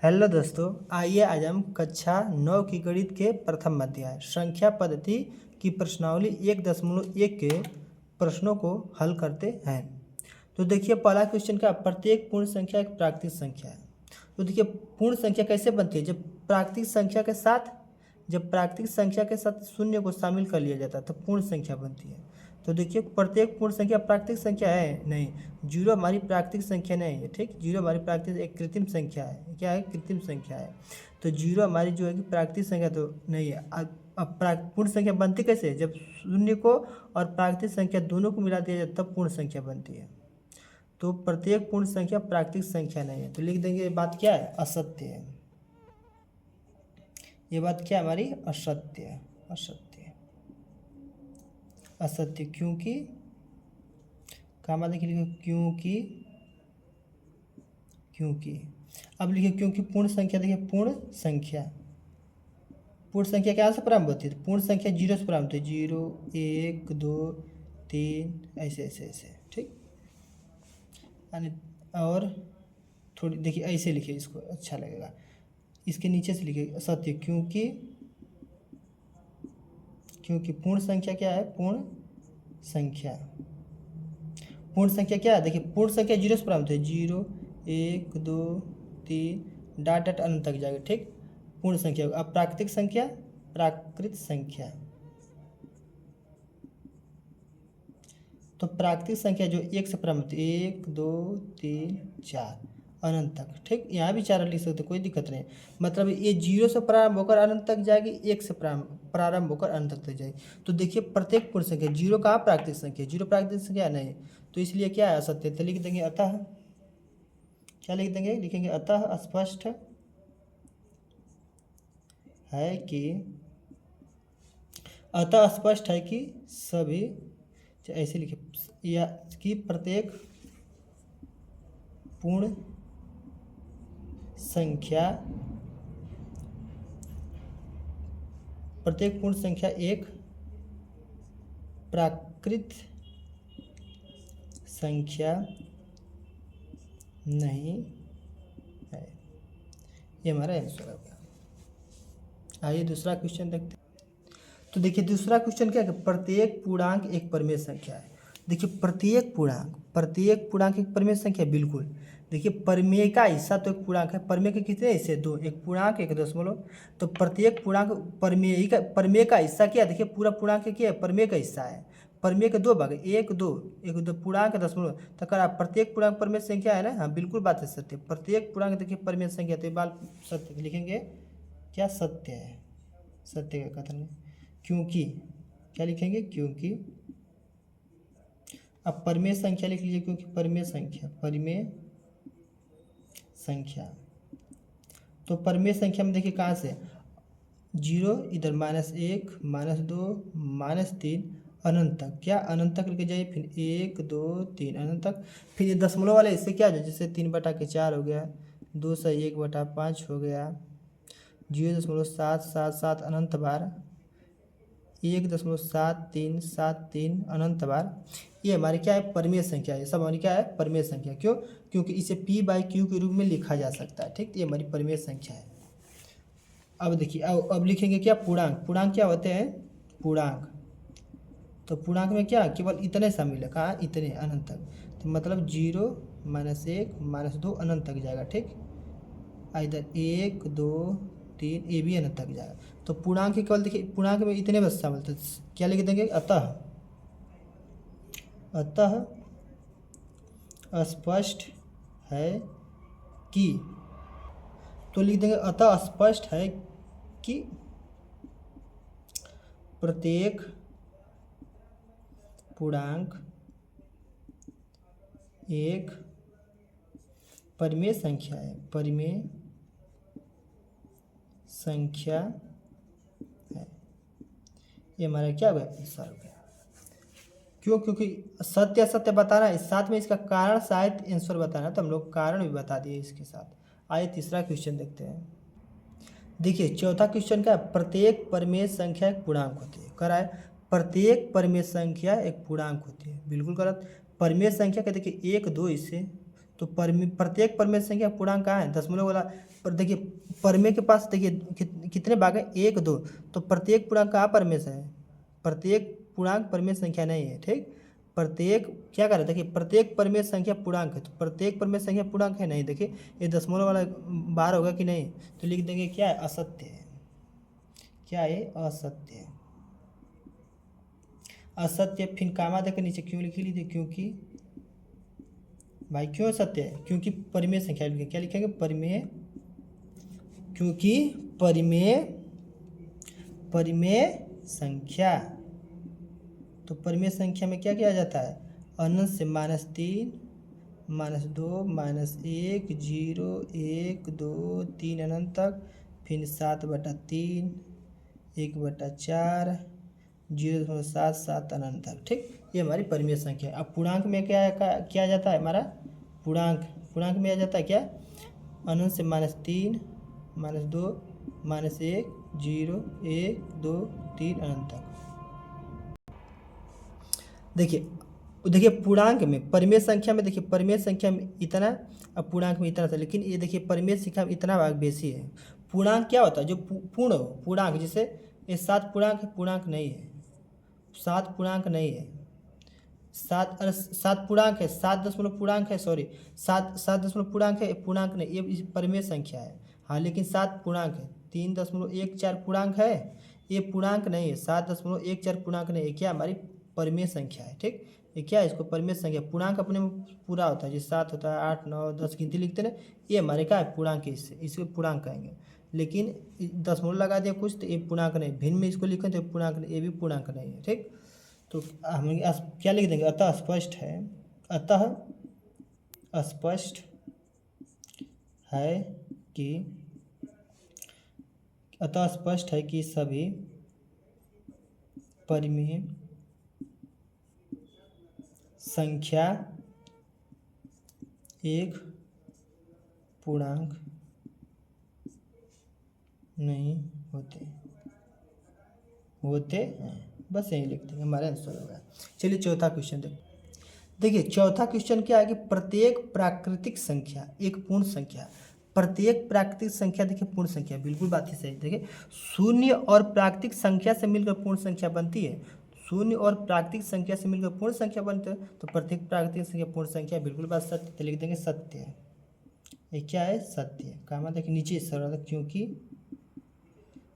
Hello दोस्तों, आइए आज हम कक्षा 9 की गणित के प्रथम अध्याय संख्या पद्धति की प्रश्नावली 1.1 के प्रश्नों को हल करते हैं। तो देखिए, पहला क्वेश्चन का प्रत्येक पूर्ण संख्या एक प्राकृतिक संख्या है। तो देखिए, पूर्ण संख्या कैसे बनती है? जब प्राकृतिक संख्या के साथ शून्य को शामिल कर लिया जाता है तो पूर्ण संख्या बनती है। तो देखिए, प्रत्येक पूर्ण संख्या प्राकृतिक संख्या है नहीं, जीरो हमारी प्राकृतिक संख्या नहीं है। ठीक, जीरो हमारी प्राकृतिक एक कृत्रिम संख्या है। क्या है? कृत्रिम संख्या है। तो जीरो हमारी जो है कि प्राकृतिक संख्या तो नहीं है। अब पूर्ण संख्या बनती कैसे है? जब शून्य को और प्राकृतिक संख्या दोनों को मिला दिया जाए तब पूर्ण संख्या बनती है। तो प्रत्येक पूर्ण संख्या प्राकृतिक संख्या नहीं है। तो लिख देंगे, ये बात क्या है? असत्य है। ये बात क्या हमारी? असत्य है। असत्य असत्य क्योंकि काम देखिए, लिखो क्योंकि अब लिखिए क्योंकि पूर्ण संख्या, देखिए पूर्ण संख्या क्या से प्रारंभ होती है? पूर्ण संख्या जीरो से प्रारंभ होती है। 0 1 2 3 ऐसे ऐसे ऐसे। ठीक, और थोड़ी देखिए ऐसे लिखिए, इसको अच्छा लगेगा। इसके नीचे से लिखिए सत्य क्योंकि पूर्ण संख्या क्या है? पूर्ण संख्या क्या है? देखिए पूर्ण संख्या जीरो से प्रारंभ होती है। 0 1 2 3 डॉट डॉट अनंत तक जाएगा। ठीक, पूर्ण संख्या। अब प्राकृत संख्या तो प्राकृतिक संख्या जो एक से प्रारंभ होती है, 1 2 3 4 अनंत तक। ठीक, यहाँ भी 4 लिख सकते, कोई दिक्कत नहीं। मतलब ये जीरो से प्रारंभ होकर अनंत तक जाएगी, एक से प्रारंभ होकर अनंत तक जाएगी। तो देखिए, प्रत्येक पूर्ण संख्या, जीरो कहाँ प्राकृतिक संख्या? जीरो प्राकृतिक संख्या नहीं, तो इसलिए क्या है? असत्य। तो लिख देंगे अतः, क्या लिख देंगे? लिखेंगे अतः स्पष्ट है कि सभी, ऐसे लिखे, या कि प्रत्येक पूर्ण संख्या एक प्राकृत संख्या नहीं है। ये हमारा आंसर हो गया। आइए दूसरा क्वेश्चन देखते हैं। तो देखिए, दूसरा क्वेश्चन क्या है? प्रत्येक पूर्णांक एक परिमेय संख्या है। देखिए, प्रत्येक पूर्णांक एक परिमेय संख्या, बिल्कुल। देखिए, परिमेय का हिस्सा तो एक पूर्णांक है। परिमेय के कितने हिस्से? 2, एक पूर्णांक एक दशमलव। तो प्रत्येक पूर्णांक परिमेय का हिस्सा क्या है? देखिए, पूरा पूर्णांक क्या है? परिमेय का हिस्सा है। परिमेय के दो भाग, एक दो पूर्णांक दशमलव तक प्रत्येक पूर्णांक परिमेय संख्या है ना। हाँ, बिल्कुल बात है, सत्य। प्रत्येक पूर्णांक देखिए परिमेय संख्या, तो बाल सत्य लिखेंगे। क्या? सत्य है। सत्य का कथन है। क्योंकि क्या लिखेंगे? क्योंकि अब परिमेय संख्या लिख लीजिए, क्योंकि परिमेय संख्या तो परिमेय संख्या में देखिए कहाँ से? 0 इधर -1 -2 -3 अनंत तक। क्या? अनंत तक लेके जाइए, फिर 1 2 3 अनंत तक। फिर ये दशमलव वाले इससे क्या हो जाए? जैसे 3/4 हो गया, 2 से 1/5 हो गया, 0.777 अनंत बार, 1.7373 अनंत बार। ये हमारी क्या है? परिमेय संख्या है। सब हमारी क्या है? परिमेय संख्या। क्यों? क्योंकि इसे P/Q के रूप में लिखा जा सकता है। ठीक, ये हमारी परिमेय संख्या है। अब देखिए, अब लिखेंगे क्या? पूर्णांक क्या होते हैं? तो पूर्णांक में क्या? केवल इतने शामिल है। कहाँ? इतने, अनंत तक। तो मतलब 0 -1 -2 अनंत तक जाएगा। ठीक, इधर 1 2 3 ये भी अनंत तक जाएगा। तो पूर्णांक केवल देखिए, पूर्णांक में इतने बस शामिल। तो क्या लिख देंगे? अतः स्पष्ट है कि, तो लिख देंगे अतः स्पष्ट है कि प्रत्येक पूर्णांक एक परिमेय संख्या है। ये हमारा क्या होगा? आंसर हो गया। क्यों? क्योंकि सत्य असत्य बताना है, साथ में इसका कारण शायद आंसर बताना, तो हम लोग कारण भी बता दिए इसके साथ। आइए तीसरा क्वेश्चन देखते हैं। देखिए, चौथा क्वेश्चन का प्रत्येक परिमेय संख्या एक पूर्णांक होती है। कह रहा है प्रत्येक परिमेय संख्या एक पूर्णांक होती है, बिल्कुल गलत। परिमेय संख्या का देखिए 1 2 इससे, तो प्रत्येक परमेय संख्या पूर्णांक कहाँ है, दशमलव वाला। पर देखिए परमेय के पास देखिए कितने भाग हैं, 1 2, तो प्रत्येक पूर्णांक कहाँ परमेय से है, प्रत्येक पूर्णांक परमेय संख्या नहीं है। ठीक, प्रत्येक क्या कर रहे हैं, देखिए प्रत्येक परमेय संख्या पूर्णांक है, तो प्रत्येक परमेय संख्या पूर्णांक है नहीं। देखिए ये दशमलव वाला बाहर होगा कि नहीं, तो लिख देंगे क्या है, असत्य है। क्या है, असत्य है। असत्य, फिर कामा देकर नीचे क्यों लिख लीजिए, क्योंकि भाई क्यों सत्य है, क्योंकि परिमेय संख्या लिखेंगे। क्या लिखेंगे, परिमेय, क्योंकि परिमेय संख्या। तो परिमेय संख्या में क्या किया जाता है, अनंत से -3 -2 -1 0 1 2 3 अनंत तक, फिर 7/3 1/4 0.7 7 अनंत तक। ठीक, ये हमारी परिमेय संख्या है। अब पूर्णांक में क्या किया जाता है, हमारा पूर्णांक में आ जाता है क्या, अनंत से -3 -2 -1 0 1 2 3 अनंत तक। देखिए पूर्णांक में परिमेय संख्या में, देखिए परिमेय संख्या में इतना, अब पूर्णांक में इतना था, लेकिन ये देखिए परिमेय संख्या में इतना भाग बेसी है। पूर्णांक क्या होता है, जो पूर्ण हो, पूर्णांक, जैसे ये 7 पूर्णांक है, पूर्णांक नहीं है, 7 पूर्णांक नहीं है, 7 पूर्णांक है, 7 दशमलव पूर्णांक है, सॉरी 7 दशमलव पूर्णांक है, पूर्णांक नहीं, ये परिमेय संख्या है। हाँ लेकिन 7 पूर्णांक है, 3.14 पूर्णांक है, ये पूर्णांक नहीं है, 7.14 पूर्णांक नहीं है, क्या हमारी परिमेय संख्या है। ठीक, ये क्या है, इसको परिमेय संख्या, पूर्णांक अपने में पूरा होता है, जैसे 7 होता है, 8 9 10 गिनती लिखते ना, ये हमारे क्या है, पूर्णांक है, इसको पूर्णांक कहेंगे। लेकिन दशमलव लगा दिया कुछ, तो ये पूर्णांक नहीं, भिन्न में इसको लिखें तो पूर्णांक नहीं, ये भी पूर्णांक नहीं है। ठीक, तो हम क्या लिख देंगे, अतः स्पष्ट है, अतः स्पष्ट है कि, अतः स्पष्ट है कि सभी परिमेय संख्या एक पूर्णांक नहीं होते हैं। बस यही लिख देंगे, हमारा आंसर हो गया। चलिए चौथा क्वेश्चन देखिए चौथा क्वेश्चन क्या है कि प्रत्येक प्राकृतिक संख्या एक पूर्ण संख्या, प्रत्येक प्राकृतिक संख्या, देखिए पूर्ण संख्या, बिल्कुल बात ही सही। देखिए शून्य और प्राकृतिक संख्या से मिलकर पूर्ण संख्या बनती है, शून्य और प्राकृतिक संख्या से मिलकर पूर्ण संख्या बनती है, तो प्रत्येक प्राकृतिक संख्या पूर्ण संख्या, बिल्कुल बात सत्य, तो लिख देंगे सत्य है। ये क्या है, सत्य है। काम देखिए नीचे सरल, क्योंकि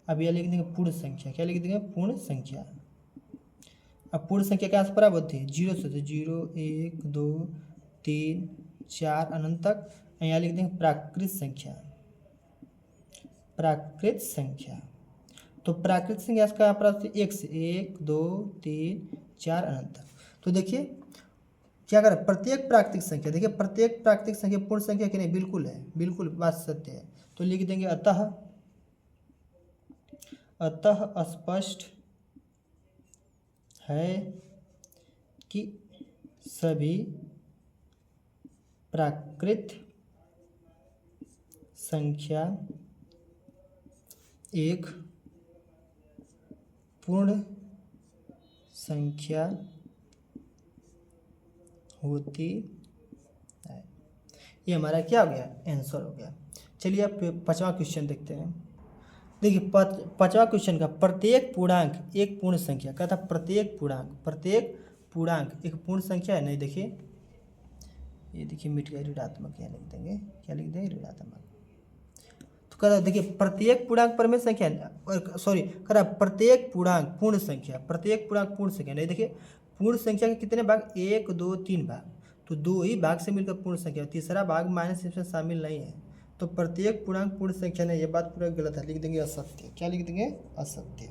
अब यह लिख देंगे पूर्ण संख्या, क्या लिख देंगे, पूर्ण संख्या। अब पूर्ण संख्या क्या प्राप्त होती है, 0 से, 0 1 2 3 4 अनंत तक। यहाँ लिख देंगे प्राकृत संख्या, प्राकृत संख्या। तो प्राकृत संख्या का प्राप्त 1 से, 1 2 3 4 अनंत तक। तो देखिए क्या करें, प्रत्येक प्राकृतिक संख्या, देखिए प्रत्येक प्राकृतिक संख्या पूर्ण संख्या की नहीं, बिल्कुल है, बिल्कुल बात सत्य है। तो लिख देंगे अतः स्पष्ट है कि सभी प्राकृत संख्या एक पूर्ण संख्या होती है। ये हमारा क्या हो गया, आंसर हो गया। चलिए अब 5वां क्वेश्चन देखते हैं। देखिए 5वां क्वेश्चन का, प्रत्येक पूर्णांक एक पूर्ण संख्या, कहता प्रत्येक पूर्णांक एक पूर्ण संख्या है। नहीं देखिए ये देखिए मिट गया, ऋणात्मक यहाँ लिख देंगे, क्या लिख देंगे, ऋणात्मक। तो कहता देखिए प्रत्येक पूर्णांक परमेय संख्या, सॉरी कहता प्रत्येक पूर्णांक पूर्ण संख्या, प्रत्येक पूर्णांक पूर्ण संख्या। नहीं देखिए पूर्ण संख्या के कितने भाग, 1 2 3 भाग, तो 2 ही भाग से मिलकर पूर्ण संख्या, तीसरा भाग माइनस इसमें शामिल नहीं है, तो प्रत्येक पूर्णांक पूर्ण संख्या नहीं, ये बात पूरा गलत है, लिख देंगे असत्य। क्या लिख देंगे, असत्य।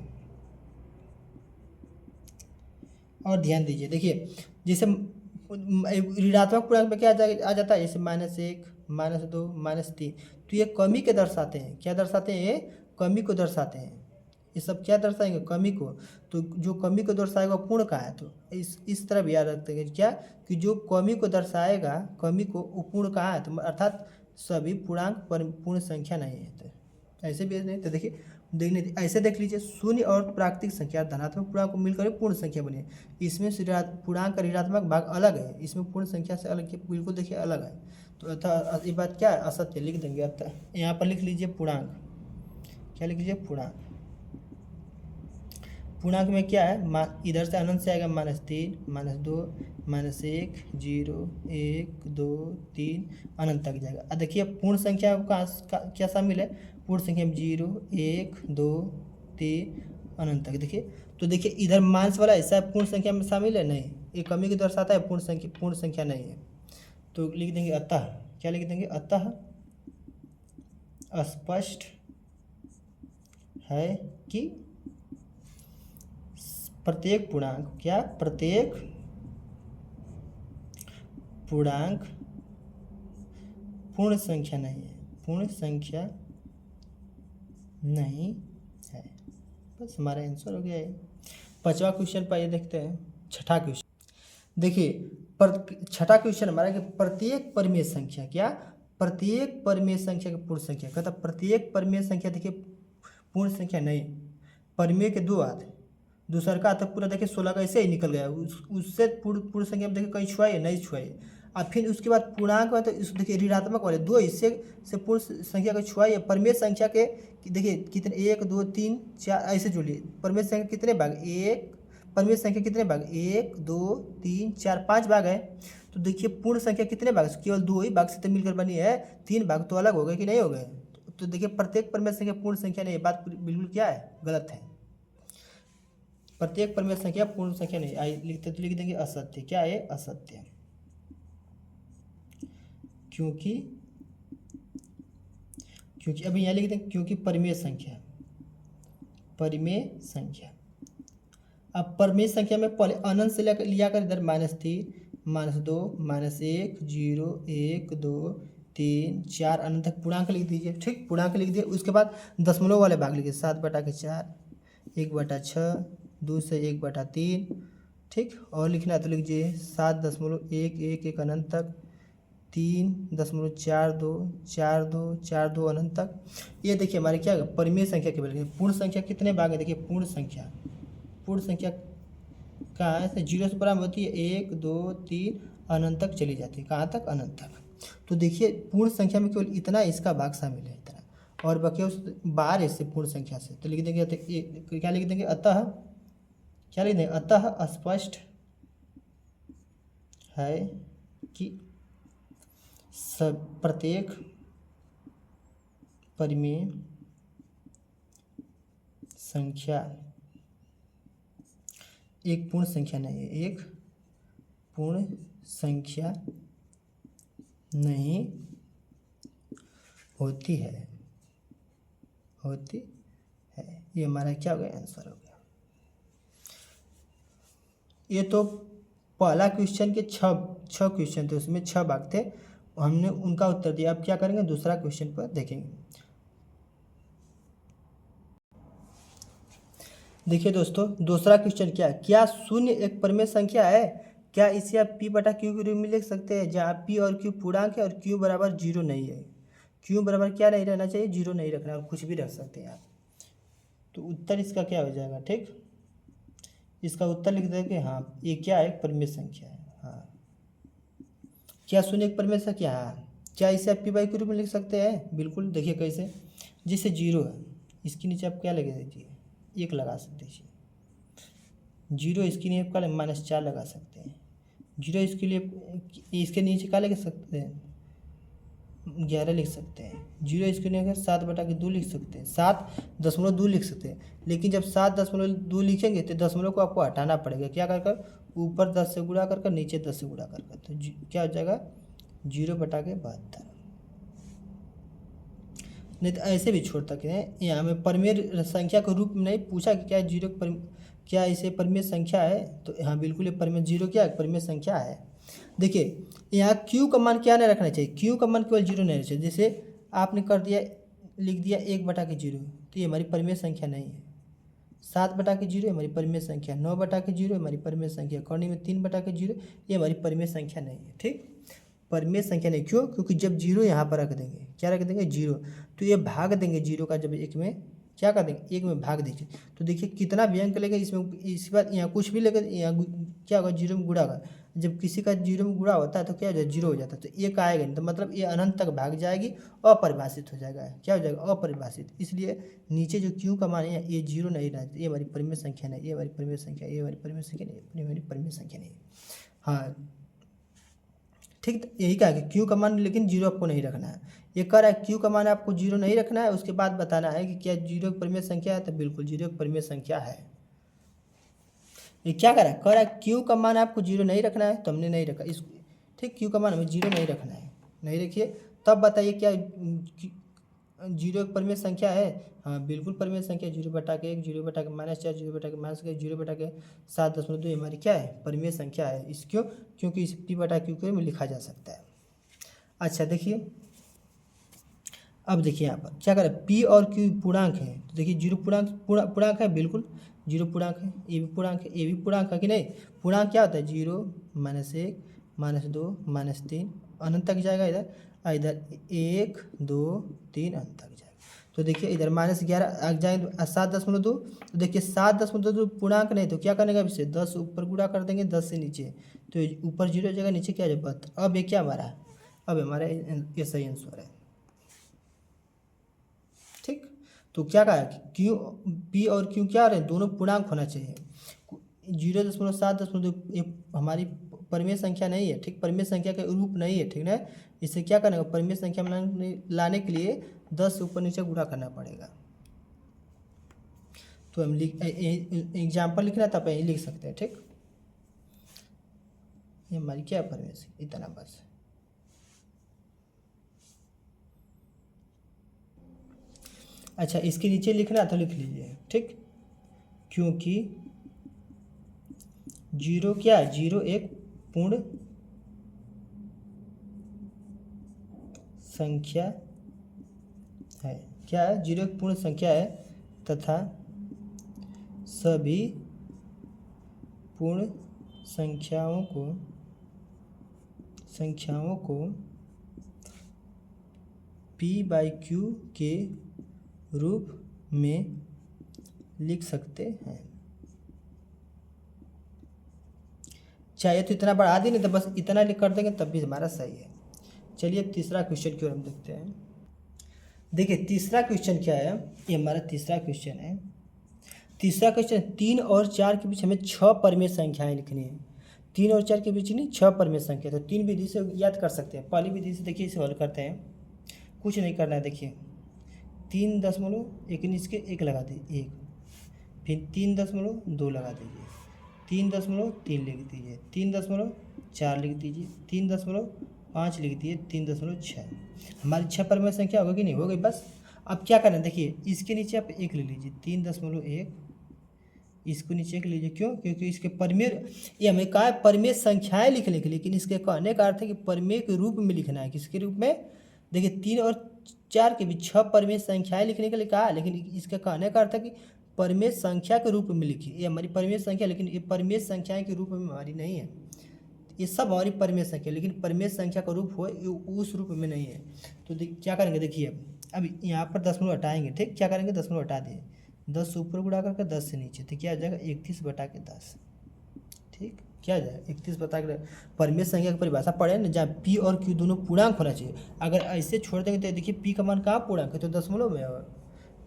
और ध्यान दीजिए, देखिए जैसे ऋणात्मक पूर्णांक में क्या आ जाता है, जैसे -1 -2 -3, तो ये कमी के दर्शाते हैं, क्या दर्शाते हैं, ये कमी को दर्शाते हैं। ये सब क्या दर्शाएंगे, कमी को। तो जो कमी को दर्शाएगा पूर्ण का है, तो इस तरह भी याद रखते हैं क्या, कि जो कमी को दर्शाएगा, कमी को, वो पूर्ण का है, तो अर्थात सभी पूर्णांक पूर्ण संख्या नहीं है। तो ऐसे भी नहीं, तो देखिए देखने ऐसे देख लीजिए, शून्य और प्राकृतिक संख्या धनात्मक पूर्णांक को मिलकर पूर्ण संख्या बनी है। इसमें पूर्णांक का ऋणात्मक भाग अलग है, इसमें पूर्ण संख्या से अलग, बिल्कुल देखिए अलग है। तो अतः ये बात क्या है, असत्य लिख देंगे। अतः यहाँ पर लिख लीजिए पूर्णांक, क्या लिख लीजिए पूर्णांक। पूर्णांक में क्या है, इधर से अनंत से आएगा -3, -2, -1, 0, 1, 2, 3 अनंत तक जाएगा। अब देखिए पूर्ण संख्या का क्या शामिल है, पूर्ण संख्या में 0, 1, 2, 3 अनंत तक। देखिए तो देखिए इधर मांस वाला ऐसा पूर्ण संख्या में शामिल है, नहीं, ये कमी की दर्शाता है, पूर्ण संख्या नहीं है। तो लिख देंगे अतः, क्या लिख देंगे, अतः स्पष्ट है कि प्रत्येक पूर्णांक, क्या, प्रत्येक पूर्णांक पूर्ण संख्या नहीं है, पूर्ण संख्या नहीं है। बस हमारा आंसर हो गया है। 5वां क्वेश्चन पर ये देखते हैं, छठा क्वेश्चन। देखिए छठा क्वेश्चन हमारा कि प्रत्येक परिमेय संख्या, क्या, प्रत्येक परिमेय संख्या की पूर्ण संख्या। कहता प्रत्येक परिमेय संख्या, देखिए पूर्ण संख्या नहीं, परिमेय के दो हाथ, दूसरा का आता पूरा देखिए 16 का ऐसे ही निकल गया, उससे पूर्ण संख्या में देखिए कहीं छुआ है, नहीं छुआ है। अब फिर उसके बाद पूर्णांक में तो इस देखिए ऋणात्मक वाले दो हिस्से से पूर्ण संख्या का छुआ है। परिमेय संख्या के देखिए कितने, 1, 2, 3, 4 ऐसे जोड़िए। परिमेय संख्या कितने भाग, परिमेय संख्या कितने भाग, 1, 2, 3, 4, 5 भाग है। तो देखिए पूर्ण संख्या कितने भाग, केवल 2 ही भाग से तो मिलकर बनी है, 3 भाग तो अलग हो गए कि नहीं हो गए। तो देखिए प्रत्येक परिमेय संख्या पूर्ण संख्या नहीं है, बात बिल्कुल क्या है, गलत है। प्रत्येक परिमेय संख्या पूर्ण संख्या नहीं, आई लिखते तो लिख देंगे असत्य, क्या है, असत्य। क्योंकि अभी यहाँ लिख देंगे क्योंकि परिमेय संख्या, अब परिमेय संख्या में पहले अनंत से लिया कर इधर -3, -2, -1, 0, 1, 2, 3, 4 अनंत तक पूर्णांक लिख दीजिए। ठीक, पूर्णांक लिख दिए। उसके बाद दशमलव वाले भाग लिखिए, 7/4, 1/6, 2 से 1/3। ठीक, और लिखना है तो लीजिए 7.111 अनंत तक, 3.42, 42 अनंत तक। ये देखिए हमारे क्या परिमेय संख्या के बल्कि पूर्ण संख्या कितने भाग है, देखिए पूर्ण संख्या कहाँ है, 0 से प्रारंभ होती है, 1, 2, 3 अनंत तक चली जाती है, कहाँ तक, अनंत तक। तो देखिए पूर्ण संख्या में केवल इतना इसका भाग शामिल है, इतना, और बाकी उस बाहर है इससे पूर्ण संख्या से। तो लिख देंगे क्या लिख देंगे, अतः, क्या लिख देंगे, अतः स्पष्ट है कि प्रत्येक परिमेय संख्या एक पूर्ण संख्या नहीं है, एक पूर्ण संख्या नहीं होती है, ये हमारा क्या हो गया, आंसर हो गया। ये तो पहला क्वेश्चन के छह क्वेश्चन थे, उसमें 6 भाग थे, हमने उनका उत्तर दिया। अब क्या करेंगे, दूसरा क्वेश्चन पर देखेंगे। देखिए दोस्तों, दूसरा क्वेश्चन क्या है, क्या शून्य एक परिमेय संख्या है, क्या इसे आप p/q के रूप में लिख सकते हैं, जहाँ p और q पूर्णांक है और q बराबर 0 नहीं है। q बराबर क्या नहीं रहना चाहिए, 0 नहीं रखना, और कुछ भी रख सकते हैं आप। तो उत्तर इसका क्या हो जाएगा, ठीक, इसका उत्तर लिख देंगे, हाँ ये क्या है, परिमेय संख्या है। हाँ, क्या शून्य एक परिमेय संख्या है, क्या इसे आप p/q के रूप में लिख सकते हैं, बिल्कुल। देखिए कैसे, जैसे 0 है, इसके नीचे आप क्या लगा दीजिए, 1 लगा सकते हैं। 0 इसके लिए क्या -4 लगा सकते हैं। 0 इसके लिए, इसके नीचे क्या लिख सकते हैं, 11 लिख सकते हैं। 0 इसके लिए 7/2 लिख सकते हैं, 7.2 लिख सकते हैं। लेकिन जब 7.2 लिखेंगे तो दशमलव को आपको हटाना पड़ेगा, क्या कर ऊपर 10 से गुणा कर नीचे 10 से गुणा कर। तो क्या हो जाएगा, 0/72। नहीं तो ऐसे भी छोड़ सकते हैं। यहाँ हमें परिमेय संख्या के रूप में नहीं पूछा कि क्या 0 क्या इसे परिमेय संख्या है, तो हाँ बिल्कुल ये परिमेय 0 क्या है, परिमेय संख्या है। देखिए यहाँ q का मान क्या नहीं रखना चाहिए, q का मान केवल 0 नहीं रखना चाहिए। जैसे आपने कर दिया, लिख दिया 1/0, तो ये हमारी परिमेय संख्या नहीं है। 7/0 हमारी परिमेय संख्या, 9/0 हमारी परिमेय संख्या, कौड़ी में 3/0 ये हमारी परिमेय संख्या नहीं है। ठीक, परिमेय संख्या नहीं, क्यों, क्योंकि जब 0 यहाँ पर रख देंगे, क्या रख देंगे, 0, तो ये भाग देंगे 0 का जब 1 में, क्या कर देंगे, 1 में भाग दीजिए। तो देखिए कितना भी अंक लेगा इसमें, इसके बाद यहाँ कुछ भी लेगा यहाँ क्या होगा, 0 में गुणा होगा। जब किसी का 0 में गुणा होता है तो क्या हो जाएगा, 0 हो जाता है, तो 1 आएगा नहीं, तो मतलब ये अनंत तक भाग जाएगी, अपरिभाषित हो जाएगा। क्या हो जाएगा, अपरिभाषित। इसलिए नीचे जो क्यू का मान है ये 0 नहीं रहना चाहिए, ये हमारी परिमेय संख्या नहीं, ये हमारी परिमेय संख्या, ये हमारी परिमेय संख्या नहीं, ये हमारी परिमेय संख्या नहीं। हाँ ठीक, तो यही कहा कि क्यू का मान लेकिन 0 आपको नहीं रखना है। ये कह रहा है क्यू का मान आपको 0 नहीं रखना है, उसके बाद बताना है कि क्या 0 एक परिमेय संख्या है, तो बिल्कुल 0 एक परिमेय संख्या है। ये क्या कह रहा है क्यू का मान आपको 0 नहीं रखना है, तो हमने नहीं रखा इस, ठीक, क्यू का मान हमें 0 नहीं रखना है, नहीं रखिए। तब बताइए क्या 0 एक परिमेय संख्या है, हाँ बिल्कुल परिमेय संख्या, 0/1, 0/-4, 0/-1, 0/7.2 ये हमारी क्या है, परिमेय संख्या है। इस क्यों, क्योंकि इस P/Q को में लिखा जा सकता है। अच्छा देखिए, अब देखिए यहाँ पर क्या करें, P और Q पूर्णांक है, तो देखिए 0 पूर्णांक है, बिल्कुल 0 पूर्णांक है, ये भी पूर्णांक है, ये भी पूर्णांक है कि नहीं। पूर्णांक क्या होता है, 0, -1, -2, -3 अनंत तक जाएगा इधर, इधर 1, 2, 3 अनंत तक जाएगा। तो देखिए इधर -11 जाएंगे तो 7.2, तो देखिए 7.2 पूर्णांक नहीं, तो क्या करने का, इससे 10 ऊपर गुणा कर देंगे 10 से नीचे, तो ऊपर 0 जगह नीचे क्या जाएगा 72। अब ये क्या हमारा, अब हमारा ये सही आंसर है। ठीक, तो क्या कहा कि क्यू, पी और क्यू क्या रहे, दोनों पूर्णांक होना चाहिए। 0.7.2 ये हमारी परिमेय संख्या नहीं है, ठीक, परिमेय संख्या का रूप नहीं है, ठीक ना। इसे क्या करना है, परिमेय संख्या में लाने के लिए 10 ऊपर नीचे गुणा करना पड़ेगा। तो हम एग्जाम्पल लिखना तब यही लिख सकते हैं, ठीक। ये हमारी क्या है, परिमेय संख्या, इतना बस। अच्छा इसके नीचे लिखना तो लिख लीजिए, ठीक, क्योंकि 0 क्या है, 0 एक पूर्ण संख्या है, क्या है, 0 एक पूर्ण संख्या है तथा सभी पूर्ण संख्याओं को P/Q के रूप में लिख सकते हैं। चाहे तो इतना बढ़ा दें, नहीं तो बस इतना लिख कर देंगे तब भी हमारा सही है। चलिए अब तीसरा क्वेश्चन की ओर हम देखते हैं। देखिए तीसरा क्वेश्चन क्या है, ये हमारा तीसरा क्वेश्चन है। तीसरा क्वेश्चन 3 और 4 के बीच हमें 6 परिमेय संख्याएं लिखनी है। 3 और 4 के बीच नहीं 6 परिमेय संख्या, तो 3 विधि से याद कर सकते हैं। पहली विधि से देखिए इसे हल करते हैं, कुछ नहीं करना है। देखिए 3.19 के 1 लगा दीजिए 1, फिर 3.2 लगा दीजिए, 3.3 लिख दीजिए, 3.4 लिख दीजिए, 3.5 लिख दीजिए, 3.6। हमारी 6 परिमेय संख्या होगी कि नहीं, हो गई बस। अब क्या करना है, देखिए इसके नीचे आप 1 ले लीजिए, 3.1, इसको नीचे 1 लीजिए, क्यों, क्योंकि इसके परिमेय, ये हमें कहा है परिमेय संख्याएं लिखने के लिए, लेकिन इसके कहने का अर्थ है कि परिमेय के रूप में लिखना है। किसके रूप में, देखिए 3 और 4 के बीच 6 परिमेय संख्याएं लिखने के लिए कहा, लेकिन इसका कहने का अर्थ है कि परिमेय संख्या के रूप में लिखिए। ये हमारी परिमेय संख्या, लेकिन ये परिमेय संख्याएं के रूप में हमारी नहीं है। ये सब हमारी परिमेय संख्या, लेकिन परिमेय संख्या का रूप हो उस रूप में नहीं है। तो क्या करेंगे, देखिए अब यहाँ पर 10 हटाएंगे, ठीक, क्या करेंगे 10 हटा दिए, 10 से ऊपर गुणा करके 10 से नीचे, तो क्या आ जाएगा 31/10, ठीक, क्या आ जाएगा 31/10। परिमेय संख्या की परिभाषा पढ़े ना, जहाँ P और Q दोनों पूर्णांक होना चाहिए। अगर ऐसे छोड़ देंगे तो देखिए P का मान कहाँ पूर्णांक है, तो दशमलव में